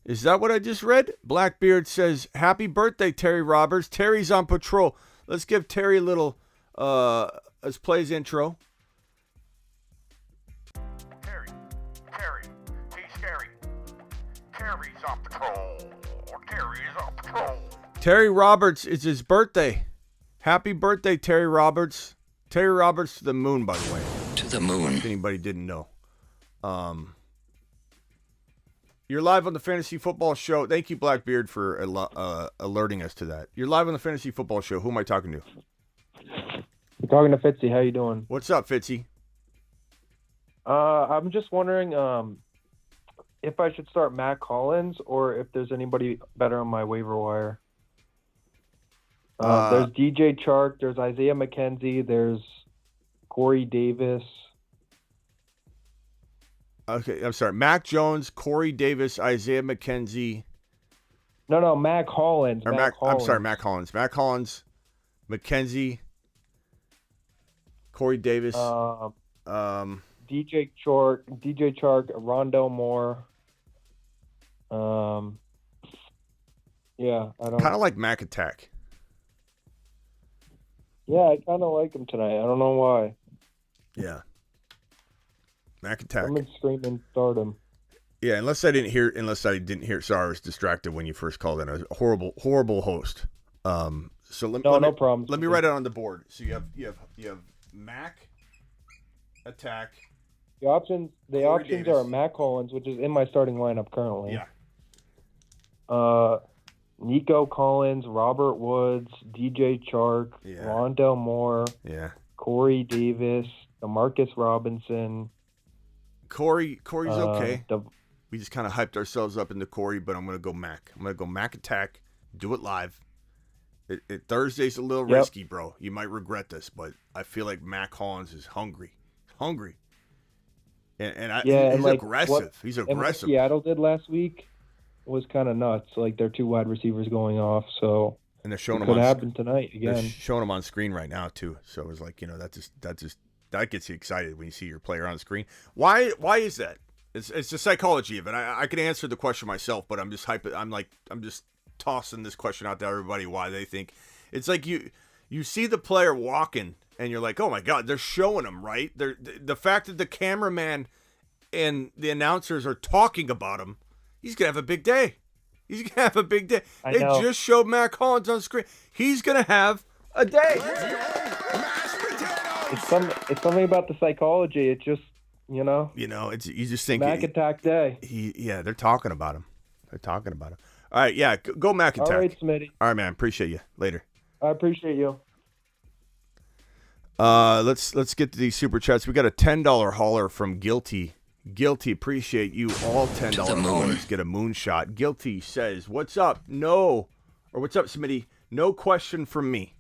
Is that what I just read? Blackbeard says, happy birthday, Terry Roberts. Terry's on patrol. Let's give Terry a little, let's play his intro. Terry, he's scary. Terry's on patrol. Terry Roberts, it's his birthday. Happy birthday, Terry Roberts. Terry Roberts to the moon, by the way. To the moon. If anybody didn't know. You're live on the Fantasy Football Show. Thank you, Blackbeard, for alerting us to that. You're live on the Fantasy Football Show. Who am I talking to? You're talking to Fitzy. How you doing? What's up, Fitzy? I'm just wondering if I should start Matt Collins or if there's anybody better on my waiver wire. There's DJ Chark. There's Isaiah McKenzie. There's Corey Davis. Okay, I'm sorry. Mac Jones, Corey Davis, Isaiah McKenzie. No, Mac Hollins. I'm sorry, Mac Hollins. Mac Hollins, McKenzie, Corey Davis. DJ Chark, Rondell Moore. Yeah, I don't. Kind of like Mac Attack. Yeah, I kind of like him tonight. I don't know why. Yeah. Mac Attack. I'm screaming start him. Yeah, unless I didn't hear. Sorry, I was distracted when you first called in. I was a horrible host. So no problem. Let me write it on the board. So you have Mac Attack. The options Davis. are Mac Collins, which is in my starting lineup currently. Yeah. Nico Collins, Robert Woods, DJ Chark, Rondell Moore, Corey Davis, DeMarcus Robinson. Corey's okay. We just kind of hyped ourselves up into Corey, but I'm going to go Mac. I'm going to go Mac Attack, do it live. Thursday's a little risky, bro. You might regret this, but I feel like Mac Hollins is hungry. He's aggressive. He's aggressive. What Seattle did last week was kind of nuts. Like their two wide receivers going off, so and they're showing it could happen tonight again. They're showing them on screen right now too. So it was like, that gets you excited when you see your player on the screen. Why is that? It's the psychology of it. I can answer the question myself, but I'm just I'm just tossing this question out to everybody why they think it's like you see the player walking and you're like, oh my God, they're showing him, right? The fact that the cameraman and the announcers are talking about him, he's gonna have a big day. They just showed Mac Hollins on screen. He's gonna have a day. It's something about the psychology. It just, you just think Mac Attack day. They're talking about him. All right, yeah, go Mac Attack. All right, Smitty. All right, man. Appreciate you. Later. I appreciate you. Let's get to these super chats. We got a $10 hauler from Guilty. Guilty, appreciate you. All $10 haulers get a moonshot. Guilty says, "What's up? What's up, Smitty? No question from me.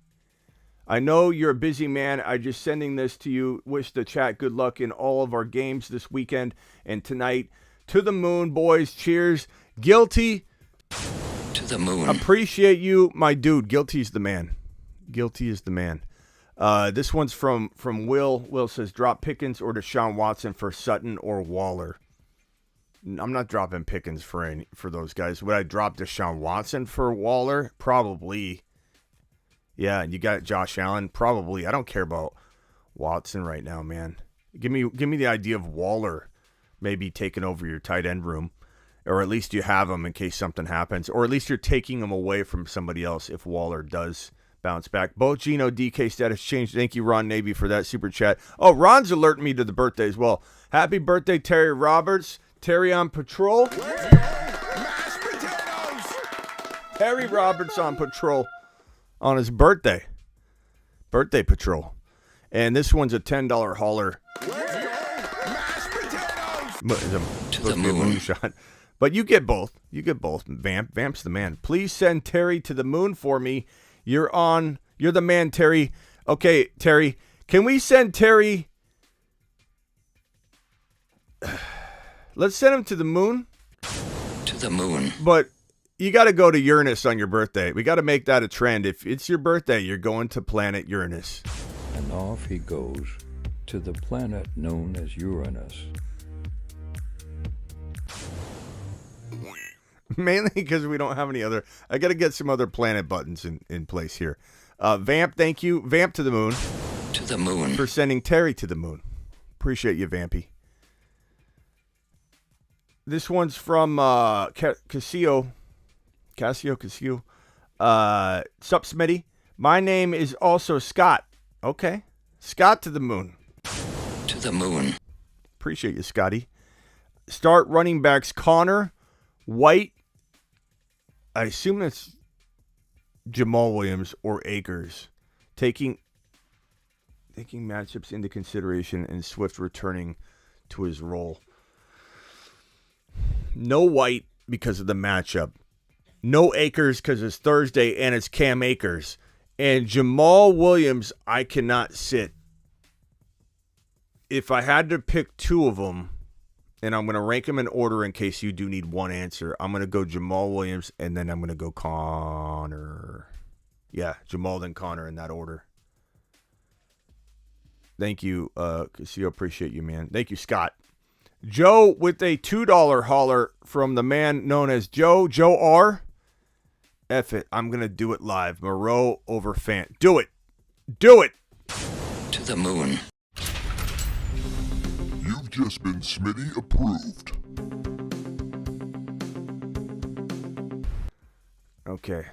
I know you're a busy man. I just sending this to you. Wish the chat good luck in all of our games this weekend and tonight. To the moon, boys. Cheers. Guilty. To the moon. Appreciate you, my dude. Guilty's the man. Guilty is the man. This one's from Will. Will says, drop Pickens or Deshaun Watson for Sutton or Waller. I'm not dropping Pickens for those guys. Would I drop Deshaun Watson for Waller? Probably. Yeah, and you got Josh Allen. Probably. I don't care about Watson right now, man. Give me the idea of Waller maybe taking over your tight end room, or at least you have him in case something happens, or at least you're taking him away from somebody else if Waller does bounce back. Both Gino DK status changed. Thank you, Ron Navy, for that super chat. Oh, Ron's alerting me to the birthday as well. Happy birthday, Terry Roberts. Terry on patrol. Terry Roberts on patrol on his birthday. Birthday patrol. And this one's a $10 hauler. To the moon shot. But you get both. You get both. Vamp's the man. Please send Terry to the moon for me. You're the man, Terry. Okay, Terry. Can we send Terry? Let's send him to the moon. To the moon. But you got to go to Uranus on your birthday. We got to make that a trend. If it's your birthday, you're going to planet Uranus. And off he goes to the planet known as Uranus. Mainly because we don't have any other. I got to get some other planet buttons in place here. Vamp, thank you. Vamp to the moon. To the moon. For sending Terry to the moon. Appreciate you, Vampy. This one's from Casio. Sup, Smitty. My name is also Scott. Okay. Scott to the moon. To the moon. Appreciate you, Scotty. Start running backs Connor, White. I assume that's Jamal Williams or Akers. Taking matchups into consideration and Swift returning to his role. No White because of the matchup. No Akers because it's Thursday and it's Cam Akers. And Jamal Williams, I cannot sit. If I had to pick two of them, and I'm going to rank them in order in case you do need one answer, I'm going to go Jamal Williams, and then I'm going to go Connor. Yeah, Jamal, then Connor in that order. Thank you, Casio. Appreciate you, man. Thank you, Scott. Joe with a $2 hauler from the man known as Joe R. F it. I'm going to do it live. Moreau over Fant. Do it. Do it. To the moon. You've just been Smitty approved. Okay.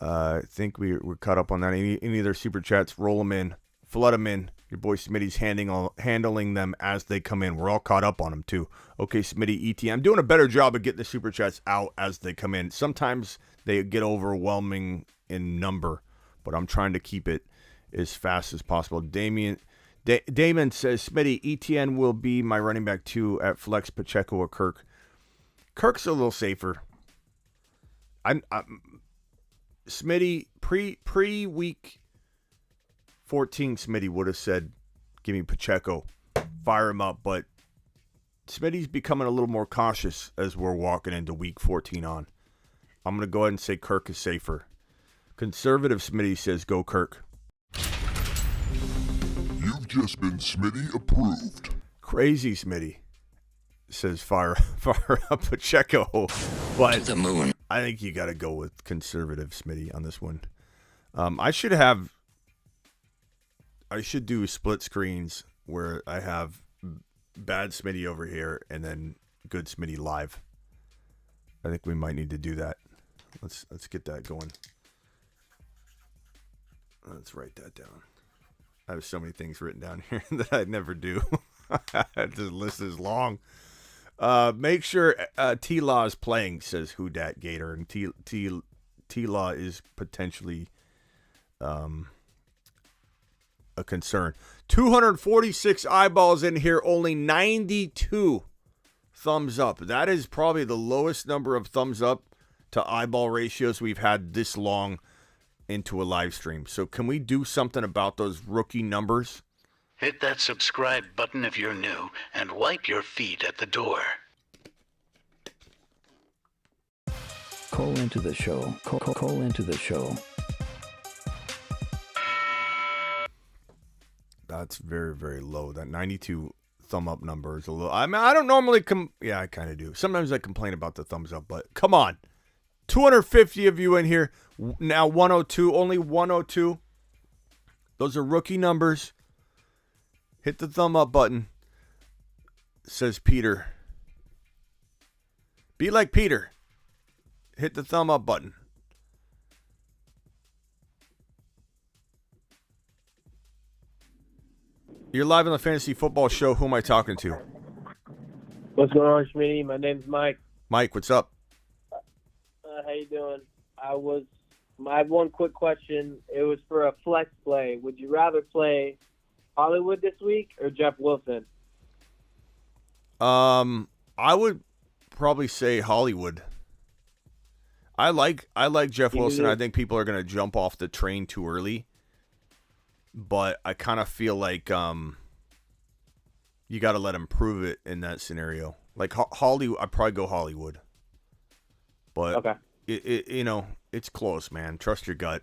I think we're caught up on that. Any other super chats, roll them in. Flood them in. Your boy Smitty's handling them as they come in. We're all caught up on them, too. Okay, Smitty, ET. I'm doing a better job of getting the super chats out as they come in. Sometimes they get overwhelming in number, but I'm trying to keep it as fast as possible. Damon says, Smitty, ETN will be my running back, too, at Flex, Pacheco, or Kirk. Kirk's a little safer. I'm Smitty, pre-week 14, Smitty would have said, give me Pacheco, fire him up. But Smitty's becoming a little more cautious as we're walking into week 14 on. I'm going to go ahead and say Kirk is safer. Conservative Smitty says, go Kirk. You've just been Smitty approved. Crazy Smitty says, fire up Pacheco. But to the moon. I think you got to go with conservative Smitty on this one. I should do split screens where I have bad Smitty over here and then good Smitty live. I think we might need to do that. Let's get that going. Let's write that down. I have so many things written down here that I never do. The list is long. Make sure T-Law is playing, says Who Dat Gator, and T-Law is potentially a concern. 246 eyeballs in here, only 92 thumbs up. That is probably the lowest number of thumbs up to eyeball ratios we've had this long into a live stream. So can we do something about those rookie numbers? Hit that subscribe button if you're new and wipe your feet at the door. Call into the show. Call into the show. That's very, very low. That 92 thumb up number is a little. I mean, I don't normally yeah, I kind of do. Sometimes I complain about the thumbs up, but come on. 250 of you in here. Now 102. Only 102. Those are rookie numbers. Hit the thumb up button. Says Peter. Be like Peter. Hit the thumb up button. You're live on the Fantasy Football Show. Who am I talking to? What's going on, Schmitty? My name's Mike. Mike, what's up? How you doing? I have one quick question. It was for a flex play. Would you rather play Hollywood this week or Jeff Wilson? I would probably say Hollywood. I like Jeff Wilson. I think people are going to jump off the train too early. But I kind of feel like you got to let him prove it in that scenario. Like Hollywood, I'd probably go Hollywood. But okay. It's close, man. Trust your gut.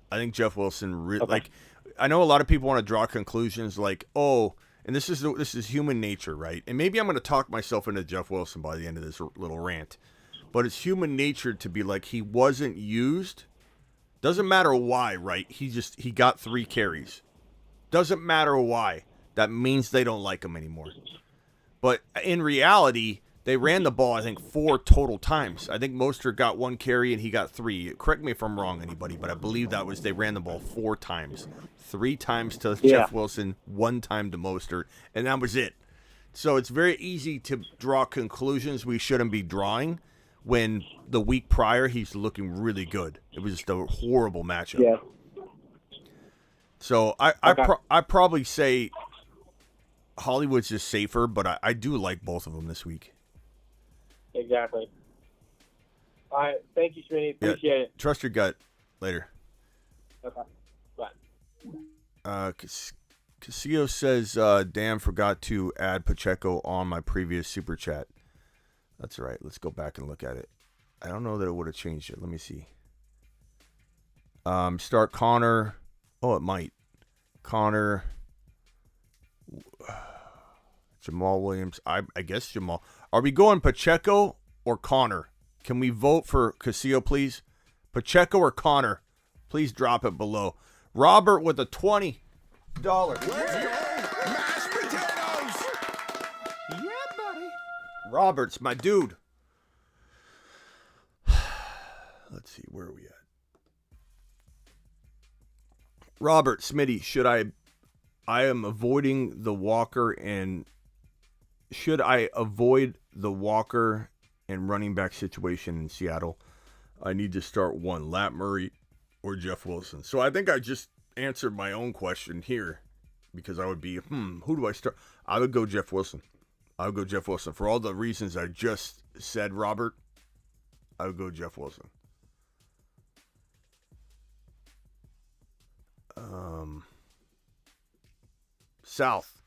I think Jeff Wilson I know a lot of people want to draw conclusions like, oh, and this is human nature, right? And maybe I'm going to talk myself into Jeff Wilson by the end of this little rant. But it's human nature to be like, he wasn't used. Doesn't matter why, right? He got 3 carries. Doesn't matter why. That means they don't like him anymore. But in reality, they ran the ball, I think, 4 total times. I think Mostert got 1 carry and he got 3. Correct me if I'm wrong, anybody, but I believe they ran the ball 4 times. 3 times to Jeff Wilson, 1 time to Mostert, and that was it. So it's very easy to draw conclusions we shouldn't be drawing when the week prior he's looking really good. It was just a horrible matchup. Yeah. So I probably say Hollywood's just safer, but I do like both of them this week. Exactly. All right. Thank you, Schmitty. Appreciate it. Trust your gut. Later. Okay. Bye. Castillo says, damn, forgot to add Pacheco on my previous super chat. That's all right. Let's go back and look at it. I don't know that it would have changed it. Let me see. Start Connor. Oh, it might. Connor. Jamal Williams. I guess Jamal. Are we going Pacheco or Connor? Can we vote for Castillo, please? Pacheco or Connor? Please drop it below. Robert with a $20. Mashed potatoes. Yeah, buddy. Robert's my dude. Let's see, where are we at? Robert, Smitty, I am avoiding the Walker and should I avoid the Walker and running back situation in Seattle? I need to start one, Lat Murray or Jeff Wilson. So I think I just answered my own question here because I would be, who do I start? I would go Jeff Wilson. I would go Jeff Wilson. For all the reasons I just said, Robert, I would go Jeff Wilson. South.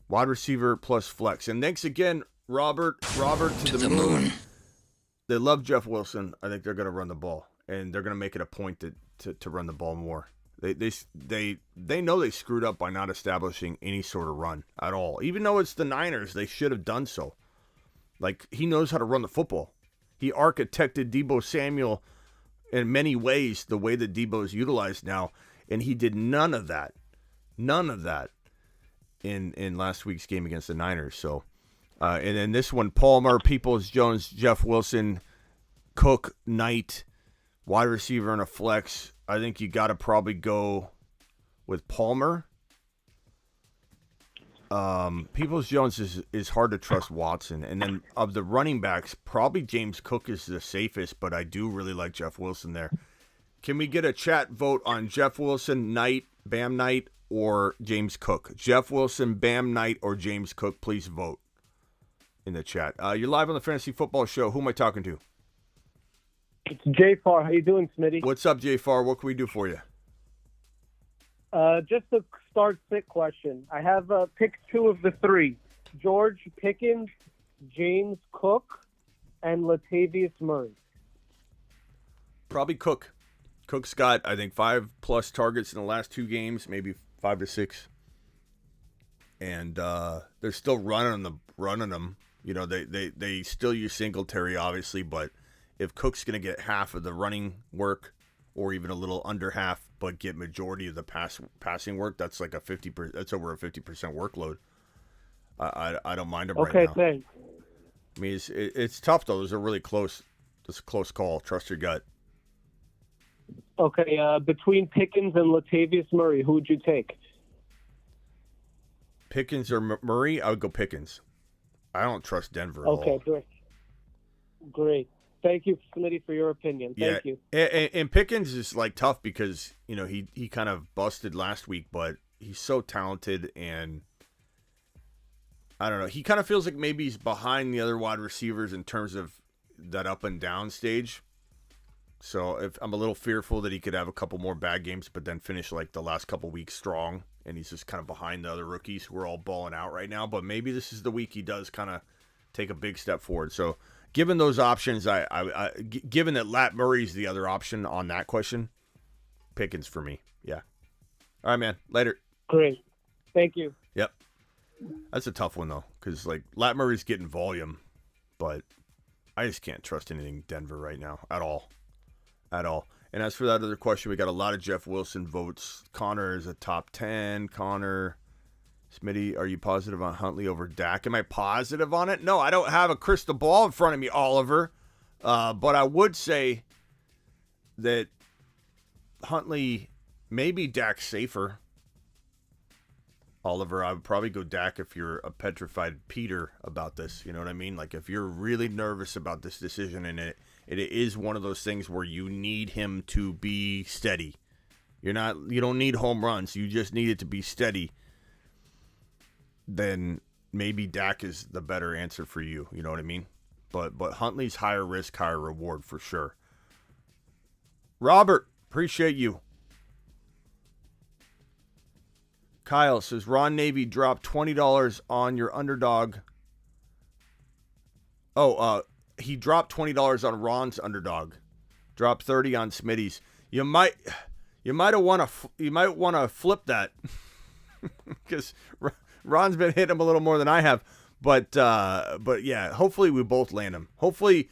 Wide receiver plus flex. And thanks again, Robert. Robert to the moon. They love Jeff Wilson. I think they're going to run the ball. And they're going to make it a point to run the ball more. They know they screwed up by not establishing any sort of run at all. Even though it's the Niners, they should have done so. Like, he knows how to run the football. He architected Deebo Samuel in many ways the way that Deebo is utilized now, and he did none of that in last week's game against the Niners. So, and then this one, Palmer, Peoples-Jones, Jeff Wilson, Cook, Knight, wide receiver and a flex. I think you got to probably go with Palmer. Peoples-Jones is hard to trust Watson. And then of the running backs, probably James Cook is the safest, but I do really like Jeff Wilson there. Can we get a chat vote on Jeff Wilson, Knight, Bam Knight, or James Cook? Jeff Wilson, Bam Knight, or James Cook, please vote in the chat. You're live on the Fantasy Football Show. Who am I talking to? It's Jay Farr. How you doing, Smitty? What's up, Jay Farr? What can we do for you? Just a start sit question. I have pick 2 of the 3. George Pickens, James Cook, and Latavius Murray. Probably Cook. Cook's got, I think, 5+ targets in the last 2 games, maybe 5 to 6. And they're still running them. You know, they still use Singletary, obviously, but if Cook's going to get half of the running work or even a little under half, but get majority of the passing work, that's like that's over a 50% workload. I don't mind him right now. Okay, thanks. I mean, it's tough, though. It's a close call. Trust your gut. Okay, between Pickens and Latavius Murray, who would you take? Pickens or Murray, I would go Pickens. I don't trust Denver at all. Okay, great. Thank you, Smitty, for your opinion. Thank you. And Pickens is like tough because, you know, he kind of busted last week, but he's so talented, and I don't know. He kind of feels like maybe he's behind the other wide receivers in terms of that up and down stage. So if I'm a little fearful that he could have a couple more bad games, but then finish like the last couple weeks strong, and he's just kind of behind the other rookies who are all balling out right now. But maybe this is the week he does kind of take a big step forward. So given those options, given that Lat Murray's the other option on that question, Pickens for me. Yeah. All right, man. Later. Great. Thank you. Yep. That's a tough one though, because like Lat Murray's getting volume, but I just can't trust anything Denver right now at all. And as for that other question, we got a lot of Jeff Wilson votes. Connor is a top 10. Connor, Smitty, are you positive on Huntley over Dak? Am I positive on it? No, I don't have a crystal ball in front of me, Oliver. But I would say that Huntley, maybe Dak's safer. Oliver, I would probably go Dak if you're a petrified Peter about this. You know what I mean? Like if you're really nervous about this decision, and it is one of those things where you need him to be steady. You don't need home runs. You just need it to be steady. Then maybe Dak is the better answer for you. You know what I mean? But Huntley's higher risk, higher reward for sure. Robert, appreciate you. Kyle says, Ron Navy dropped $20 on your Underdog. He dropped $20 on Ron's Underdog. Dropped 30 on Smitty's. You might want to flip that because Ron's been hitting him a little more than I have. But yeah, hopefully we both land him. Hopefully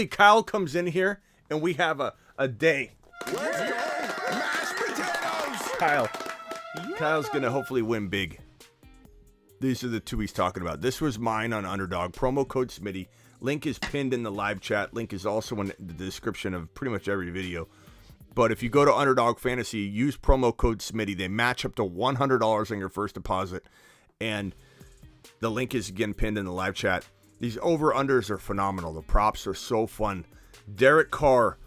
Kyle comes in here and we have a day. Let's go, mashed potatoes. Kyle's going to hopefully win big. These are the two he's talking about. This was mine on Underdog. Promo code Smitty. Link is pinned in the live chat. Link is also in the description of pretty much every video. But if you go to Underdog Fantasy, use promo code Smitty. They match up to $100 on your first deposit. And the link is again pinned in the live chat. These over-unders are phenomenal. The props are so fun. Derek Carr,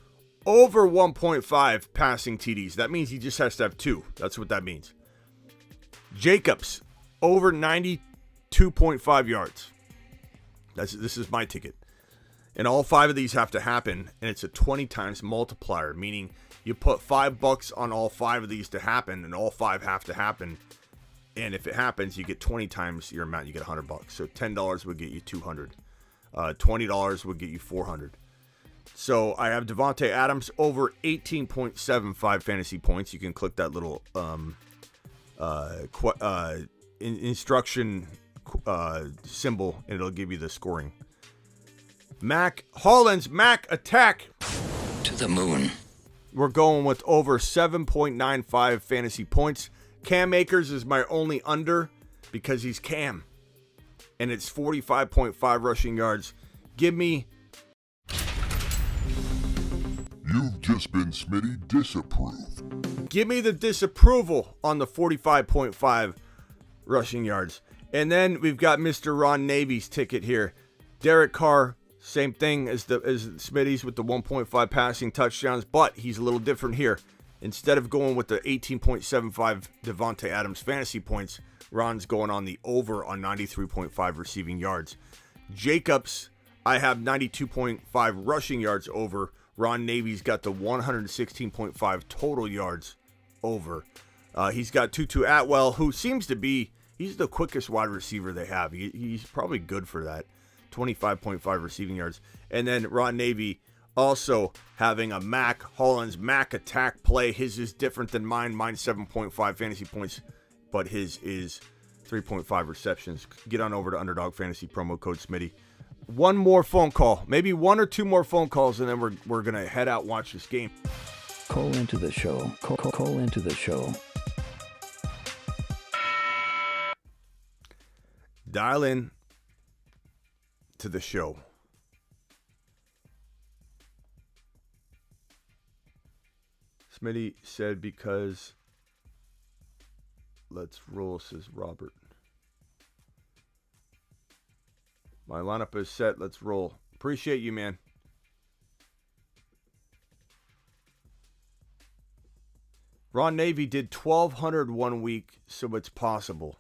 over 1.5 passing TDs. That means he just has to have 2. That's what that means. Jacobs, over 92.5 yards. This is my ticket. And all 5 of these have to happen, and it's a 20 times multiplier, meaning you put $5 on all 5 of these to happen, and all 5 have to happen. And if it happens, you get 20 times your amount. You get $100. So $10 would get you $200. $20 would get you $400. So I have Devontae Adams over 18.75 fantasy points. You can click that little instruction symbol, and it'll give you the scoring. Hollins, Mac attack To the moon. We're going with over 7.95 fantasy points. Cam Akers is my only under because he's Cam, and it's 45.5 rushing yards. Give me. You've just been Smitty disapproved. Give me the disapproval on the 45.5 rushing yards. And then we've got Mr. Ron Navy's ticket here. Derek Carr, same thing as Smitty's with the 1.5 passing touchdowns, but he's a little different here. Instead of going with the 18.75 Devontae Adams fantasy points, Ron's going on the over on 93.5 receiving yards. Jacobs, I have 92.5 rushing yards over. Ron Navy's got the 116.5 total yards over. He's got Tutu Atwell, who seems to be, he's the quickest wide receiver they have. He's probably good for that. 25.5 receiving yards. And then Ron Navy also having a Hollins Mac attack play. His is different than mine. Mine's 7.5 fantasy points, but his is 3.5 receptions. Get on over to Underdog Fantasy, promo code Smitty. One more phone call, maybe 1 or 2 more phone calls, and then we're going to head out and watch this game. Call into the show. Call into the show. Dial in to the show. Smitty said because let's roll, says Robert. My lineup is set. Let's roll. Appreciate you, man. Ron Navy did 1,200 one week, so it's possible.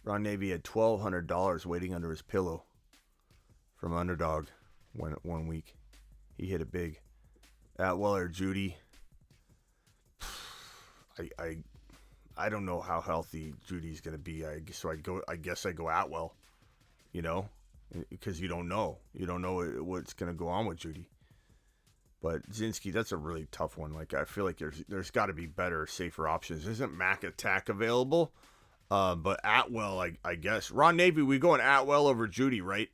Ron Navy had $1,200 waiting under his pillow from Underdog one week. He hit it big. Atwell or Judy. I don't know how healthy Judy's gonna be. I guess I go Atwell. You know, because you don't know. You don't know what's gonna go on with Judy. But Zinski, that's a really tough one. Like, I feel like there's got to be better, safer options. Isn't Mac Attack available? But Atwell, I guess. Ron Navy, we going Atwell over Judy, right?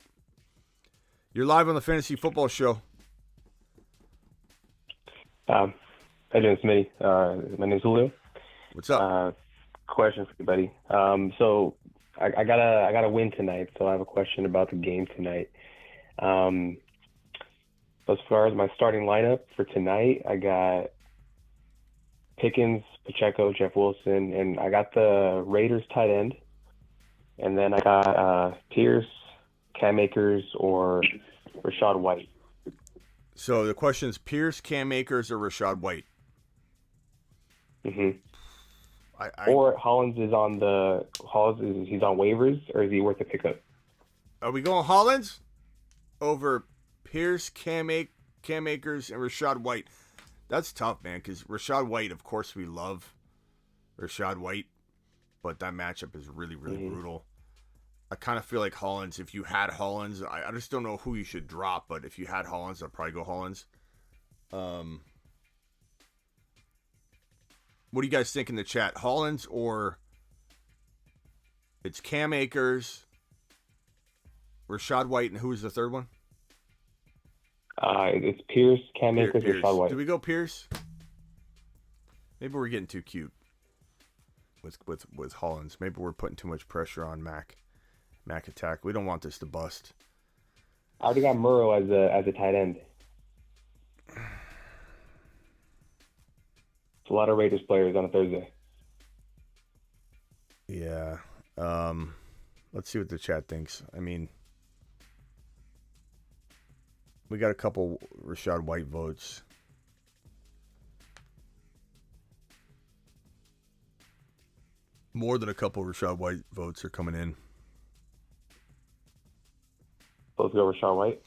You're live on the Fantasy Football Show. How you doing, Smitty? My name's Julio. What's up? Question for you, buddy. So I got a win tonight, so I have a question about the game tonight. As far as my starting lineup for tonight, I got Pickens, Pacheco, Jeff Wilson, and I got the Raiders tight end. And then I got Pierce, Cam Akers, or Rashad White. So the question is Pierce, Cam Akers, or Rashad White? Mm-hmm. Or Hollins is on he's on waivers, or is he worth a pickup? Are we going Hollins over Pierce, Cam Akers, and Rashad White? That's tough, man, because Rashad White, of course, we love Rashad White, but that matchup is really, really brutal. I kind of feel like Hollins, if you had Hollins, I just don't know who you should drop, but if you had Hollins, I'd probably go Hollins. What do you guys think in the chat? Hollins or it's Cam Akers, Rashad White, and who's the third one? It's Pierce, Cam Akers, Rashad White. Do we go Pierce? Maybe we're getting too cute with Hollins. Maybe we're putting too much pressure on Mac Attack. We don't want this to bust. I already got Murrow as a tight end. It's a lot of Raiders players on a Thursday. Yeah. Let's see what the chat thinks. I mean, we got a couple Rashad White votes. More than a couple Rashad White votes are coming in. Let's go Rashad White.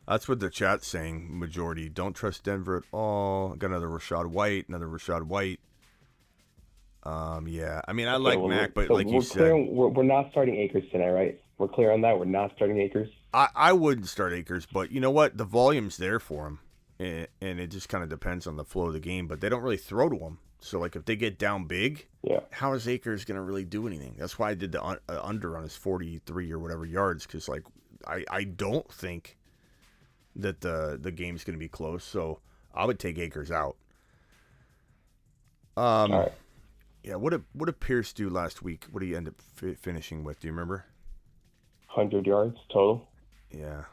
That's what the chat's saying, majority. Don't trust Denver at all. Got another Rashad White. Yeah. I mean, I like Mac, but like you said. We're not starting Akers tonight, right? We're clear on that? We're not starting Akers? I wouldn't start Akers, but you know what? The volume's there for him, and it just kind of depends on the flow of the game, but they don't really throw to him. So, like, if they get down big, how is Akers going to really do anything? That's why I did the under on his 43 or whatever yards, because, like, I don't think that the game's going to be close, so I would take Akers out. All right. Yeah, what did Pierce do last week? What did he end up finishing with? Do you remember? 100 yards total. Yeah.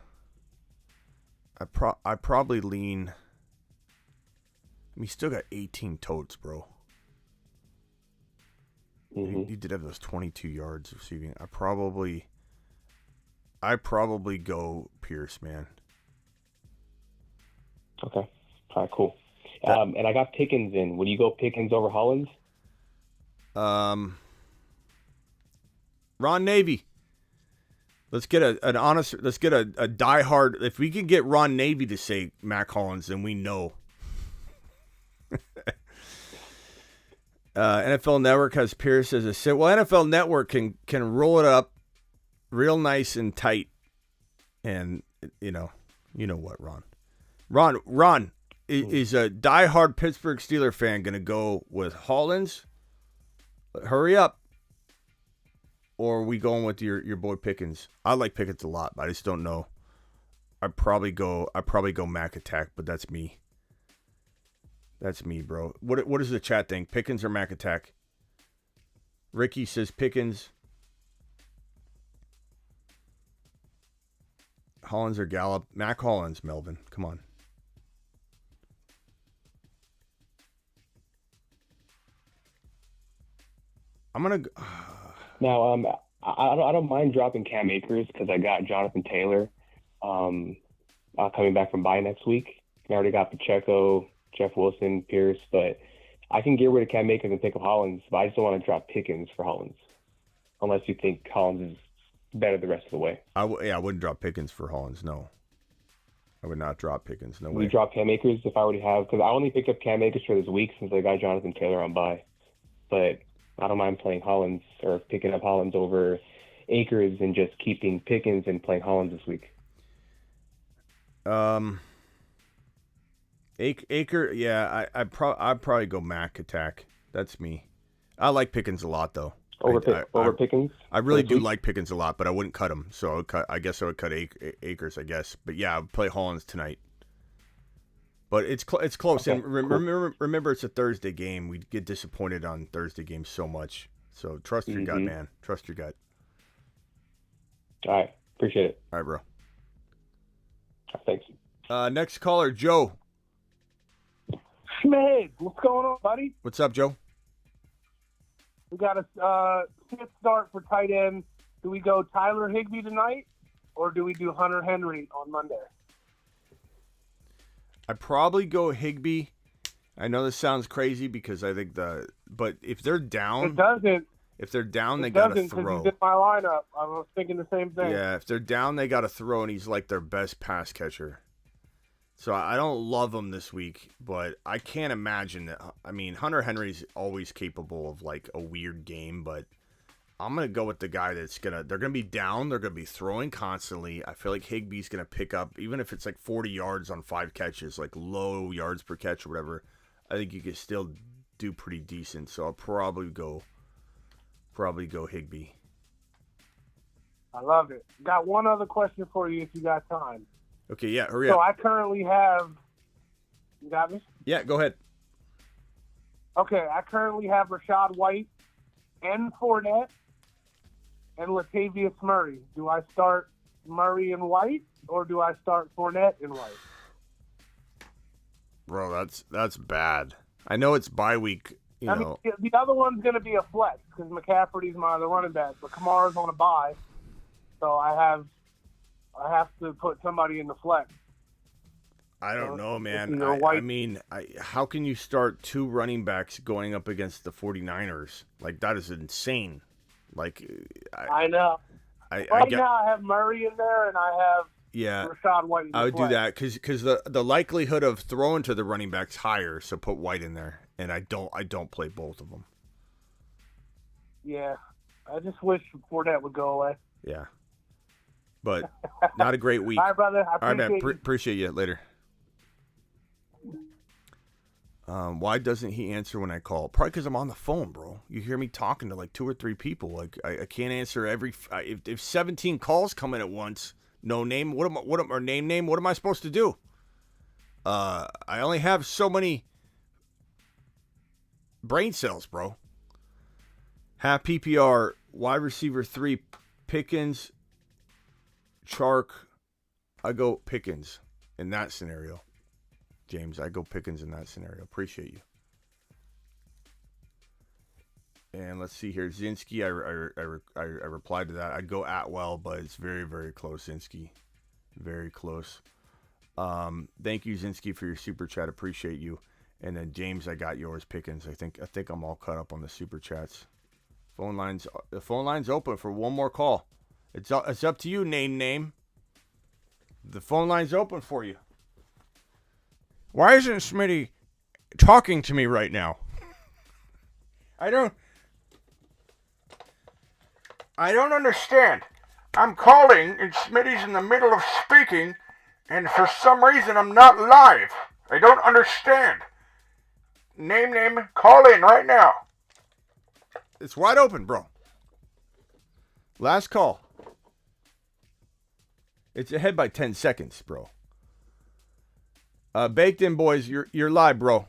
I probably lean. I mean, he still got 18 totes, bro. He did have those 22 yards receiving. I probably go Pierce, man. Okay. All right, cool. And I got Pickens in. Would you go Pickens over Hollins? Ron Navy. Let's get an honest. Let's get a diehard. If we can get Ron Navy to say Mac Hollins, then we know. NFL Network has Pierce as a sit. Well, NFL Network can roll it up real nice and tight, and you know what, Ron. Ron is a diehard Pittsburgh Steelers fan going to go with Hollins? Hurry up. Or are we going with your boy Pickens? I like Pickens a lot, but I just don't know. I probably go Mac Attack, but that's me. That's me, bro. What does the chat think? Pickens or Mac Attack? Ricky says Pickens. Hollins or Gallup? Mac Hollins, Melvin. Come on. I'm gonna go. Now, I don't mind dropping Cam Akers because I got Jonathan Taylor coming back from bye next week. I already got Pacheco, Jeff Wilson, Pierce, but I can get rid of Cam Akers and pick up Hollins, but I just don't want to drop Pickens for Hollins, unless you think Hollins is better the rest of the way. I wouldn't drop Pickens for Hollins, no. I would not drop Pickens, no way. Would you drop Cam Akers if I already have? Because I only picked up Cam Akers for this week since I got Jonathan Taylor on bye. But I don't mind playing Hollins or picking up Hollins over Akers and just keeping Pickens and playing Hollins this week. Aker, yeah, I'd probably go Mac attack. That's me. I like Pickens a lot, though. Over Pickens? I really do like Pickens a lot, but I wouldn't cut him. So I guess I would cut Akers, I guess. But yeah, I would play Hollins tonight. But it's close. Okay, And remember, it's a Thursday game. We get disappointed on Thursday games so much. So trust your gut, man. Trust your gut. All right. Appreciate it. All right, bro. Thanks. Next caller, Joe. Schmid, what's going on, buddy? What's up, Joe? We got a fifth start for tight end. Do we go Tyler Higbee tonight, or do we do Hunter Henry on Monday? I'd probably go Higbee. I know this sounds crazy because I think but if they're down, It doesn't. If they're down, they gotta Because throw. he's in my lineup. I was thinking the same thing. Yeah, if they're down, they gotta throw, and he's like their best pass catcher. So I don't love him this week, but I can't imagine that. I mean, Hunter Henry's always capable of like a weird game, but I'm gonna go with the guy they're gonna be down, they're gonna be throwing constantly. I feel like Higbee's gonna pick up, even if it's like 40 yards on 5 catches, like low yards per catch or whatever. I think you can still do pretty decent. So I'll probably go Higbee. I love it. Got one other question for you if you got time. Okay, yeah, hurry So up. I currently have. You got me? Yeah, go ahead. Okay, I currently have Rashad White and Fournette and Latavius Murray. Do I start Murray and White, or do I start Fournette and White? Bro, that's bad. I know it's bye week, I mean, the other one's going to be a flex because McCaffrey's my other running back, but Kamara's on a bye, so I have to put somebody in the flex. I don't know, man. you know, I mean, how can you start 2 running backs going up against the 49ers? Like, that is insane. Like, I know. Now I have Murray in there, and I have Rashad White in the I would flex. do that because the likelihood of throwing to the running back's higher, so put White in there. And I don't play both of them. Yeah, I just wish Fournette would go away. Yeah. But not a great week. All right, brother. I All right, man. appreciate you. Appreciate you. Later. Why doesn't he answer when I call? Probably because I'm on the phone, bro. You hear me talking to like 2 or 3 people. Like I can't answer every. If 17 calls come in at once, no name. What am I supposed to do? I only have so many brain cells, bro. Half PPR, wide receiver 3, Pickens, Chark. I go Pickens in that scenario. James, I go Pickens in that scenario. Appreciate you. And let's see here. Zinski, I replied to that. I'd go Atwell, but it's very, very close, Zinski. Very close. Thank you, Zinski, for your super chat. Appreciate you. And then James, I got yours, Pickens. I think I'm all caught up on the super chats. The phone line's open for one more call. It's up to you, name. The phone line's open for you. Why isn't Smitty talking to me right now? I don't understand. I'm calling and Smitty's in the middle of speaking, and for some reason I'm not live. I don't understand. Name, call in right now. It's wide open, bro. Last call. It's ahead by 10 seconds, bro. Baked In Boys, you're live, bro.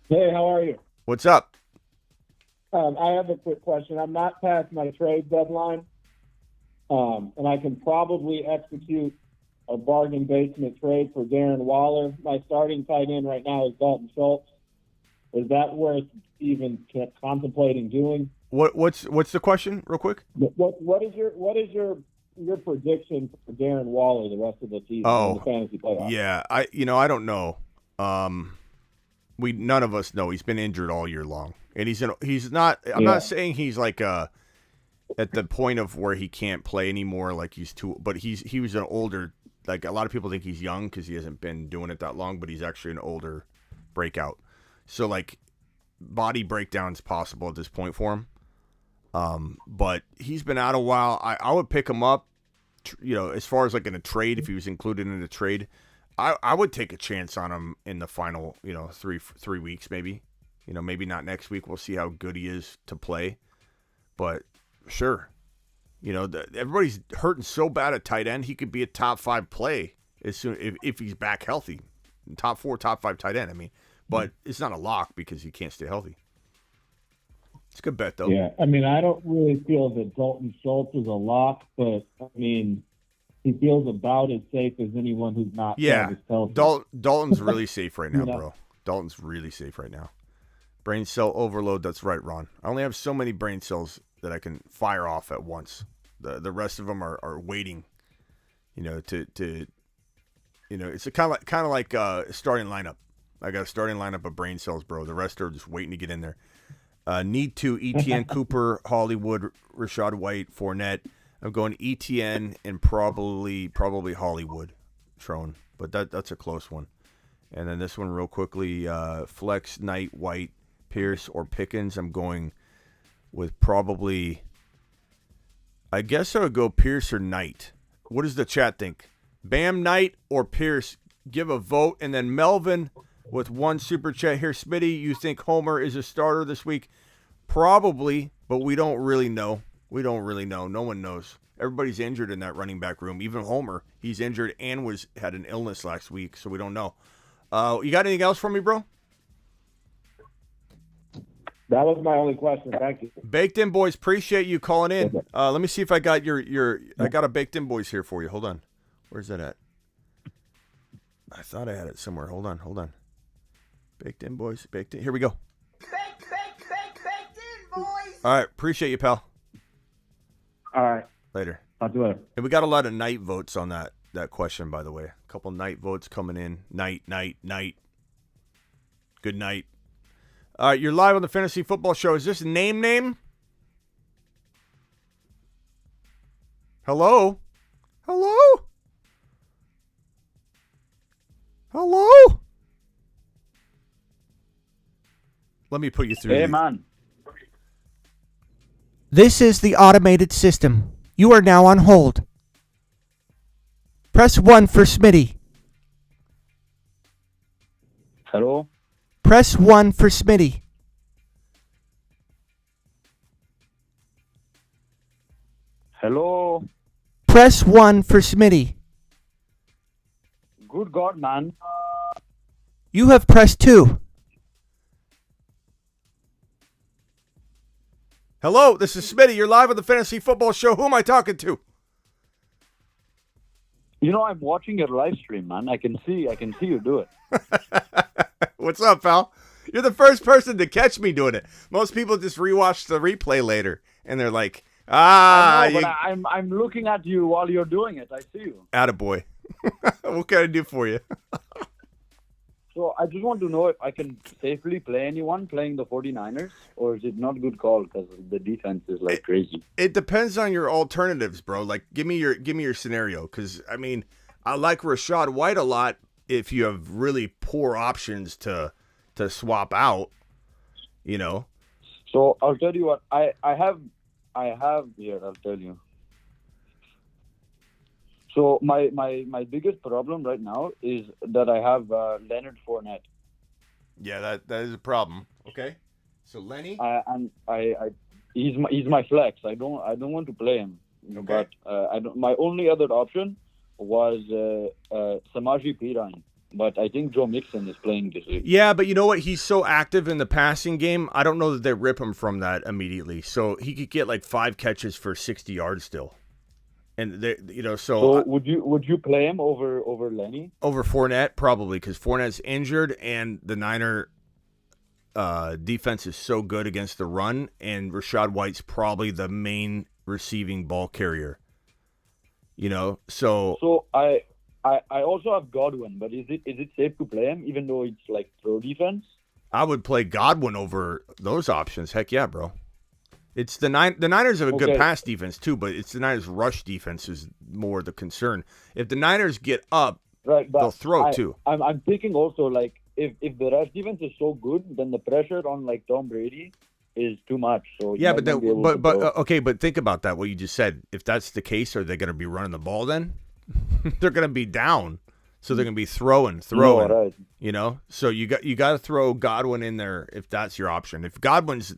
Hey, how are you? What's up? I have a quick question. I'm not past my trade deadline, and I can probably execute a bargain basement trade for Darren Waller. My starting tight end right now is Dalton Schultz. Is that worth even contemplating doing? What's the question, real quick? What is your prediction for Darren Waller the rest of the season in the fantasy playoffs? Yeah, I don't know. None of us know. He's been injured all year long, and he's not. I'm not saying he's like at the point of where he can't play anymore, like he's too. But he was an older. Like a lot of people think he's young because he hasn't been doing it that long, but he's actually an older breakout. So like body breakdown's possible at this point for him. But he's been out a while. I would pick him up, as far as like in a trade, if he was included in a trade, I would take a chance on him in the final, 3 weeks, maybe, maybe not next week. We'll see how good he is to play, but sure. Everybody's hurting so bad at tight end. He could be a top 5 play as soon if he's back healthy, top 4, top 5 tight end. I mean, but it's not a lock because he can't stay healthy. It's a good bet, though. Yeah, I mean, I don't really feel that Dalton Schultz is a lock, but I mean, he feels about as safe as anyone who's not. Yeah, Dalton's really safe right now, bro. Dalton's really safe right now. Brain cell overload. That's right, Ron. I only have so many brain cells that I can fire off at once. The rest of them are waiting. To it's kind of like a starting lineup. I got a starting lineup of brain cells, bro. The rest are just waiting to get in there. Need to ETN, Cooper, Hollywood, Rashad White, Fournette. I'm going ETN and probably Hollywood, Trone. But that's a close one. And then this one real quickly, Flex, Knight, White, Pierce, or Pickens. I'm going with probably, I guess I would go Pierce or Knight. What does the chat think? Bam, Knight, or Pierce? Give a vote. And then Melvin with one super chat here. Smitty, you think Homer is a starter this week? Probably, but we don't really know. No one knows. Everybody's injured in that running back room. Even Homer, he's injured and had an illness last week, so we don't know. You got anything else for me, bro? That was my only question. Thank you. Baked In Boys, appreciate you calling in. Let me see if I got I got a Baked In Boys here for you. Hold on. Where's that at? I thought I had it somewhere. Hold on. Baked In Boys. Baked In. Here we go. Baked In Boys. All right. Appreciate you, pal. All right. Later. Talk to you later. And we got a lot of night votes on that question, by the way. A couple night votes coming in. Night. Good night. All right, you're live on the Fantasy Football Show. Is this name? Hello? Let me put you through. Hey, man. This is the automated system. You are now on hold. Press 1 for Smitty. Hello? Press 1 for Smitty. Hello? Press 1 for Smitty. Good God, man. You have pressed 2. Hello, this is Smitty. You're live on the Fantasy Football Show. Who am I talking to? I'm watching your live stream, man. I can see you do it. What's up, pal? You're the first person to catch me doing it. Most people just rewatch the replay later, and they're like, I know, but I'm looking at you while you're doing it. I see you. Attaboy. What can I do for you? So I just want to know if I can safely play anyone playing the 49ers, or is it not a good call because the defense is like crazy? It depends on your alternatives, bro. Like, give me your scenario, because I mean, I like Rashad White a lot if you have really poor options to swap out, So I'll tell you what I have here. I'll tell you. So my biggest problem right now is that I have Leonard Fournette. Yeah, that is a problem. Okay, so Lenny. He's my flex. I don't want to play him. Okay. But my only other option was Samaje Perine. But I think Joe Mixon is playing this week. Yeah, but you know what? He's so active in the passing game. I don't know that they rip him from that immediately. So he could get like 5 catches for 60 yards still. And So would you play him over Lenny? Over Fournette, probably, because Fournette's injured, and the Niner defense is so good against the run, and Rachaad White's probably the main receiving ball carrier. So I also have Godwin, but is it safe to play him even though it's like throw defense? I would play Godwin over those options. Heck yeah, bro. It's the Niners have a good pass defense too, but it's the Niners rush defense is more the concern. If the Niners get up, they'll throw too. I'm thinking also like if the rush defense is so good, then the pressure on like Tom Brady is too much. So yeah, but okay, but think about that. What you just said. If that's the case, are they going to be running the ball then? They're going to be down, so they're going to be throwing. No, right. So you got to throw Godwin in there if that's your option. If Godwin's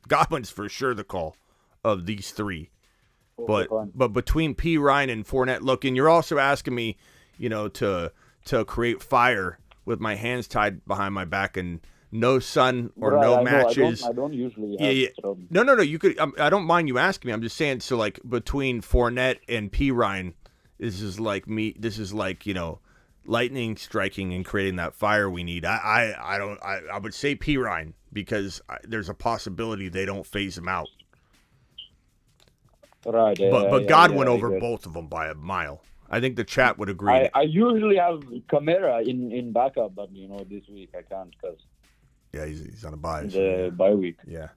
for sure the call of these three, but between P. Ryan and Fournette, look, and you're also asking me, to create fire with my hands tied behind my back and no sun or no matches. I don't usually have trouble. No. You could. I don't mind you asking me. I'm just saying. So like between Fournette and P. Ryan, this is like lightning striking and creating that fire we need. I would say P. Ryan because there's a possibility they don't phase him out. Right. But Godwin over both of them by a mile. I think the chat would agree. I usually have Kamara in backup, but this week I can't because. Yeah, he's on a bye. The bye week. Yeah.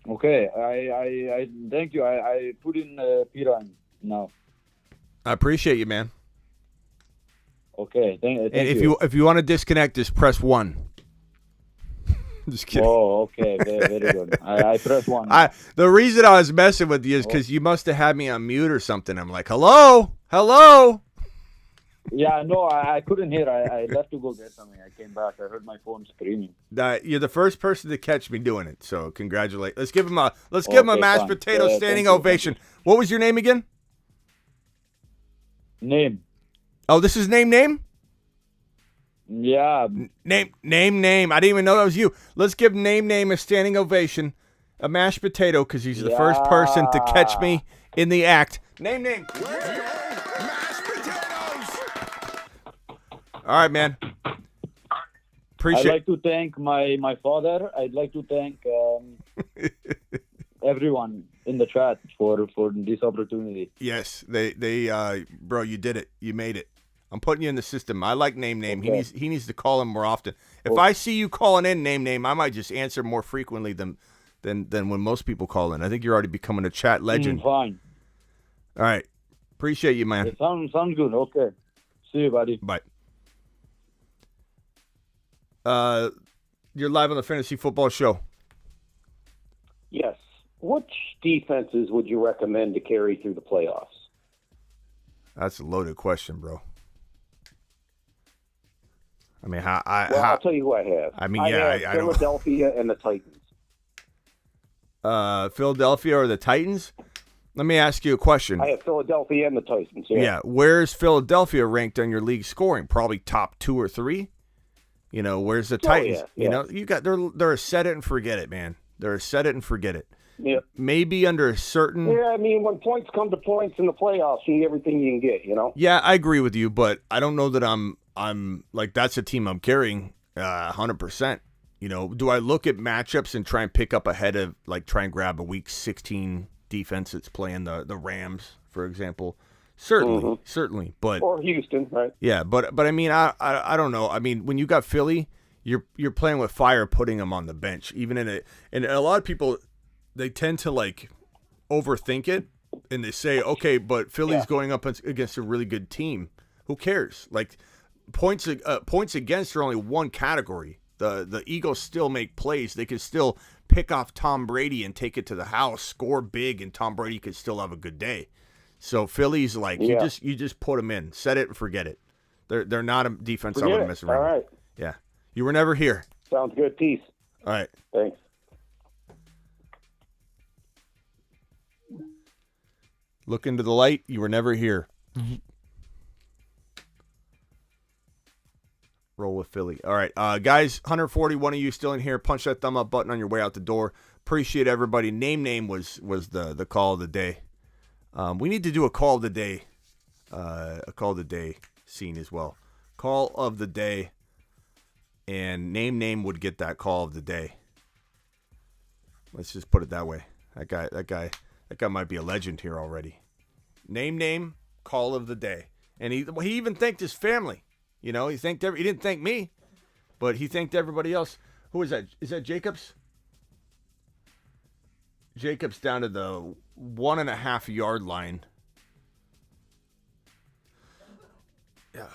Okay, I thank you. I put in Peter now. I appreciate you, man. Okay, thank and if you want to disconnect, just press 1. Just kidding. Oh, okay, very good. I press 1. The reason I was messing with you is because you must have had me on mute or something. I'm like, hello. Yeah, no, I couldn't hear. I left to go get something. I came back. I heard my phone screaming. You're the first person to catch me doing it, so congratulate. Let's give him a mashed potato standing ovation. What was your name again? Name. Oh, this is name? Yeah. Name. I didn't even know that was you. Let's give name a standing ovation, a mashed potato, because he's the first person to catch me in the act. Name. All right, man. Appreciate. I'd like to thank my father. I'd like to thank everyone in the chat for this opportunity. Yes, they bro, you did it. You made it. I'm putting you in the system. I like name. Okay. He needs to call him more often. If I see you calling in name, I might just answer more frequently than when most people call in. I think you're already becoming a chat legend. Fine. All right. Appreciate you, man. It sounds good. Okay. See you, buddy. Bye. You're live on the Fantasy Football Show. Yes. Which defenses would you recommend to carry through the playoffs? That's a loaded question, bro. I mean, I'll tell you who I have. I mean, I have Philadelphia and the Titans. Philadelphia or the Titans? Let me ask you a question. I have Philadelphia and the Titans. Yeah. Where's Philadelphia ranked on your league scoring? Probably top 2 or 3. Where's the Titans? Yeah. You got they're a set it and forget it, man. They're a set it and forget it. Yeah. Maybe under a certain. Yeah, I mean, when points come to points in the playoffs, you need everything you can get. Yeah, I agree with you, but I don't know that I'm like that's a team I'm carrying 100%. Do I look at matchups and try and pick up ahead of try and grab a week 16 defense that's playing the Rams, for example? Certainly, but or Houston, right? Yeah, but I mean, I don't know. I mean, when you got Philly, you're playing with fire, putting them on the bench. Even and a lot of people, they tend to overthink it, and they say, okay, but Philly's going up against a really good team. Who cares? Points against are only one category. The Eagles still make plays. They could still pick off Tom Brady and take it to the house, score big, and Tom Brady could still have a good day. So Philly's you just put them in, set it and forget it. They're not a defense I would mess around. All right. Yeah, you were never here. Sounds good. Peace. All right. Thanks. Look into the light. You were never here. Roll with Philly. All right, guys. 141 of you still in here. Punch that thumb up button on your way out the door. Appreciate everybody. Name was the call of the day. We need to do a call of the day, scene as well. Call of the day, And Name would get that call of the day. Let's just put it that way. That guy might be a legend here already. Name, call of the day. And he even thanked his family. You know, he didn't thank me, but he thanked everybody else. Who is that? Is that Jacobs? Jacobs down to the 1.5 yard line. Yeah,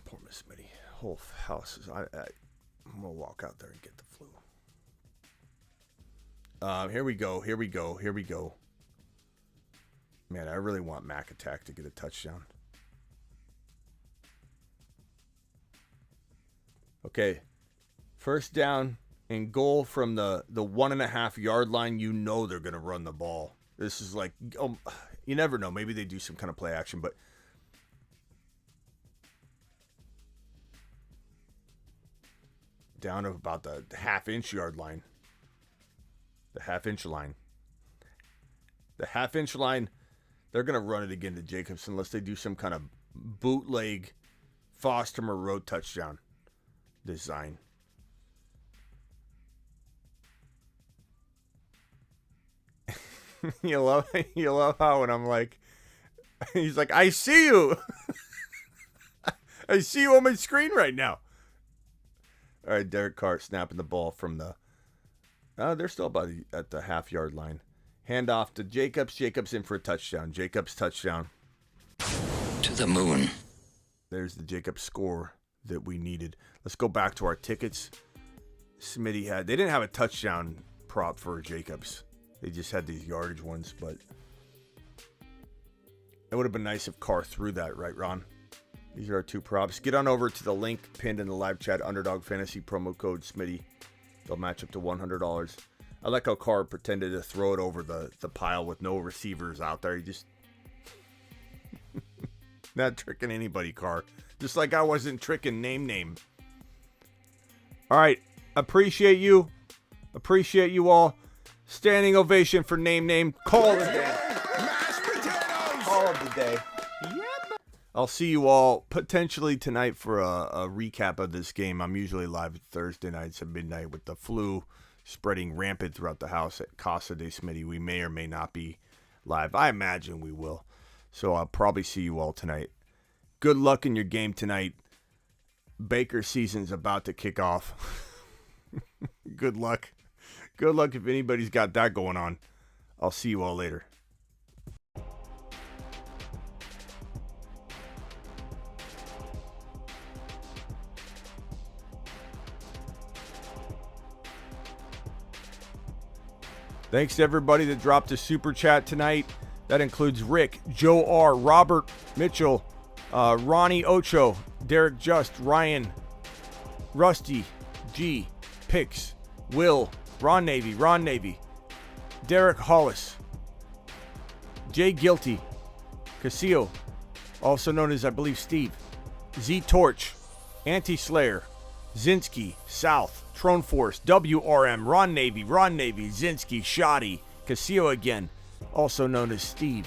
poor Miss Smitty. Whole house is. I'm gonna walk out there and get the flu. Here we go. Man, I really want Mac Attack to get a touchdown. Okay, first down and goal from the 1.5 yard line. You know they're gonna run the ball. This is like, you never know. Maybe they do some kind of play action, but down to about the half-inch yard line. The half-inch line. They're going to run it again to Jacobs unless they do some kind of bootleg Fostermer road touchdown design. You love how when I'm like, he's like, I see you. I see you on my screen right now. All right, Derek Carr snapping the ball from the... they're still about at the half-yard line. Hand off to Jacobs. Jacobs in for a touchdown. Jacobs touchdown. To the moon. There's the Jacobs score that we needed. Let's go back to our tickets. Smitty had... They didn't have a touchdown prop for Jacobs. They just had these yardage ones, but... It would have been nice if Carr threw that, right, Ron? These are our two props. Get on over to the link pinned in the live chat. Underdog Fantasy promo code Smitty. They'll match up to $100. I like how Carr pretended to throw it over the pile with no receivers out there. He just... Not tricking anybody, Carr. Just like I wasn't tricking Name. All right. Appreciate you. Appreciate you all. Standing ovation for Name. Call of the day. Mashed potatoes. Call of the day. I'll see you all potentially tonight for a recap of this game. I'm usually live Thursday nights at midnight with the flu spreading rampant throughout the house at Casa de Smitty. We may or may not be live. I imagine we will. So I'll probably see you all tonight. Good luck in your game tonight. Baker season's about to kick off. Good luck. Good luck if anybody's got that going on. I'll see you all later. Thanks to everybody that dropped a super chat tonight. That includes Rick, Joe R, Robert Mitchell, Ronnie Ocho, Derek Just, Ryan, Rusty, G, Pix, Will, Ron Navy, Derek Hollis, Jay Guilty, Casillo, also known as, I believe, Steve, Z Torch, Anti-Slayer, Zinsky, South, Trone Force, WRM, Ron Navy, Zinsky, Shoddy, Casillo again, also known as Steve,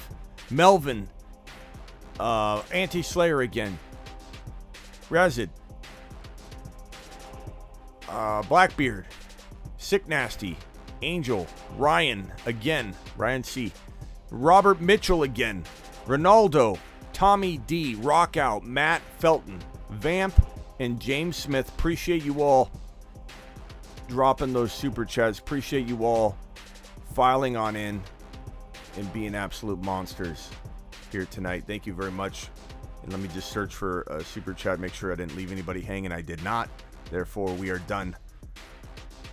Melvin, Anti-Slayer again, Razid, Blackbeard, Sick Nasty, Angel, Ryan again, Ryan C, Robert Mitchell again, Ronaldo, Tommy D, Rockout, Matt Felton, Vamp, and James Smith. Appreciate you all dropping those super chats. Appreciate you all filing on in and being absolute monsters here tonight. Thank you very much. And let me just search for a super chat, make sure I didn't leave anybody hanging. I did not. Therefore, we are done.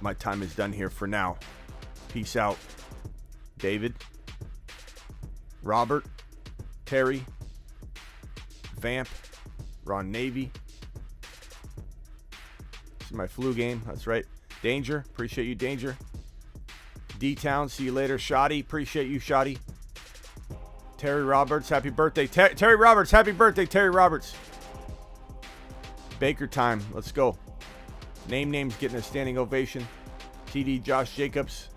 My time is done here for now. Peace out. David, Robert, Terry, Vamp, Ron Navy. This is my flu game. That's right. Danger. Appreciate you, Danger. D-Town. See you later. Shoddy. Appreciate you, Shoddy. Terry Roberts. Happy birthday. Terry Roberts. Happy birthday, Terry Roberts. Baker time. Let's go. Name's getting a standing ovation. TD Josh Jacobs.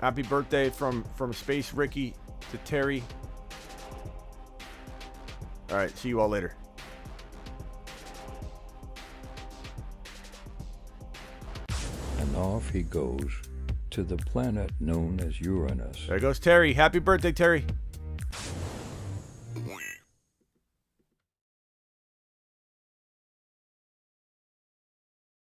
Happy birthday from Space Ricky to Terry. All right. See you all later. and off he goes to the planet known as Uranus. There goes Terry. Happy birthday, Terry.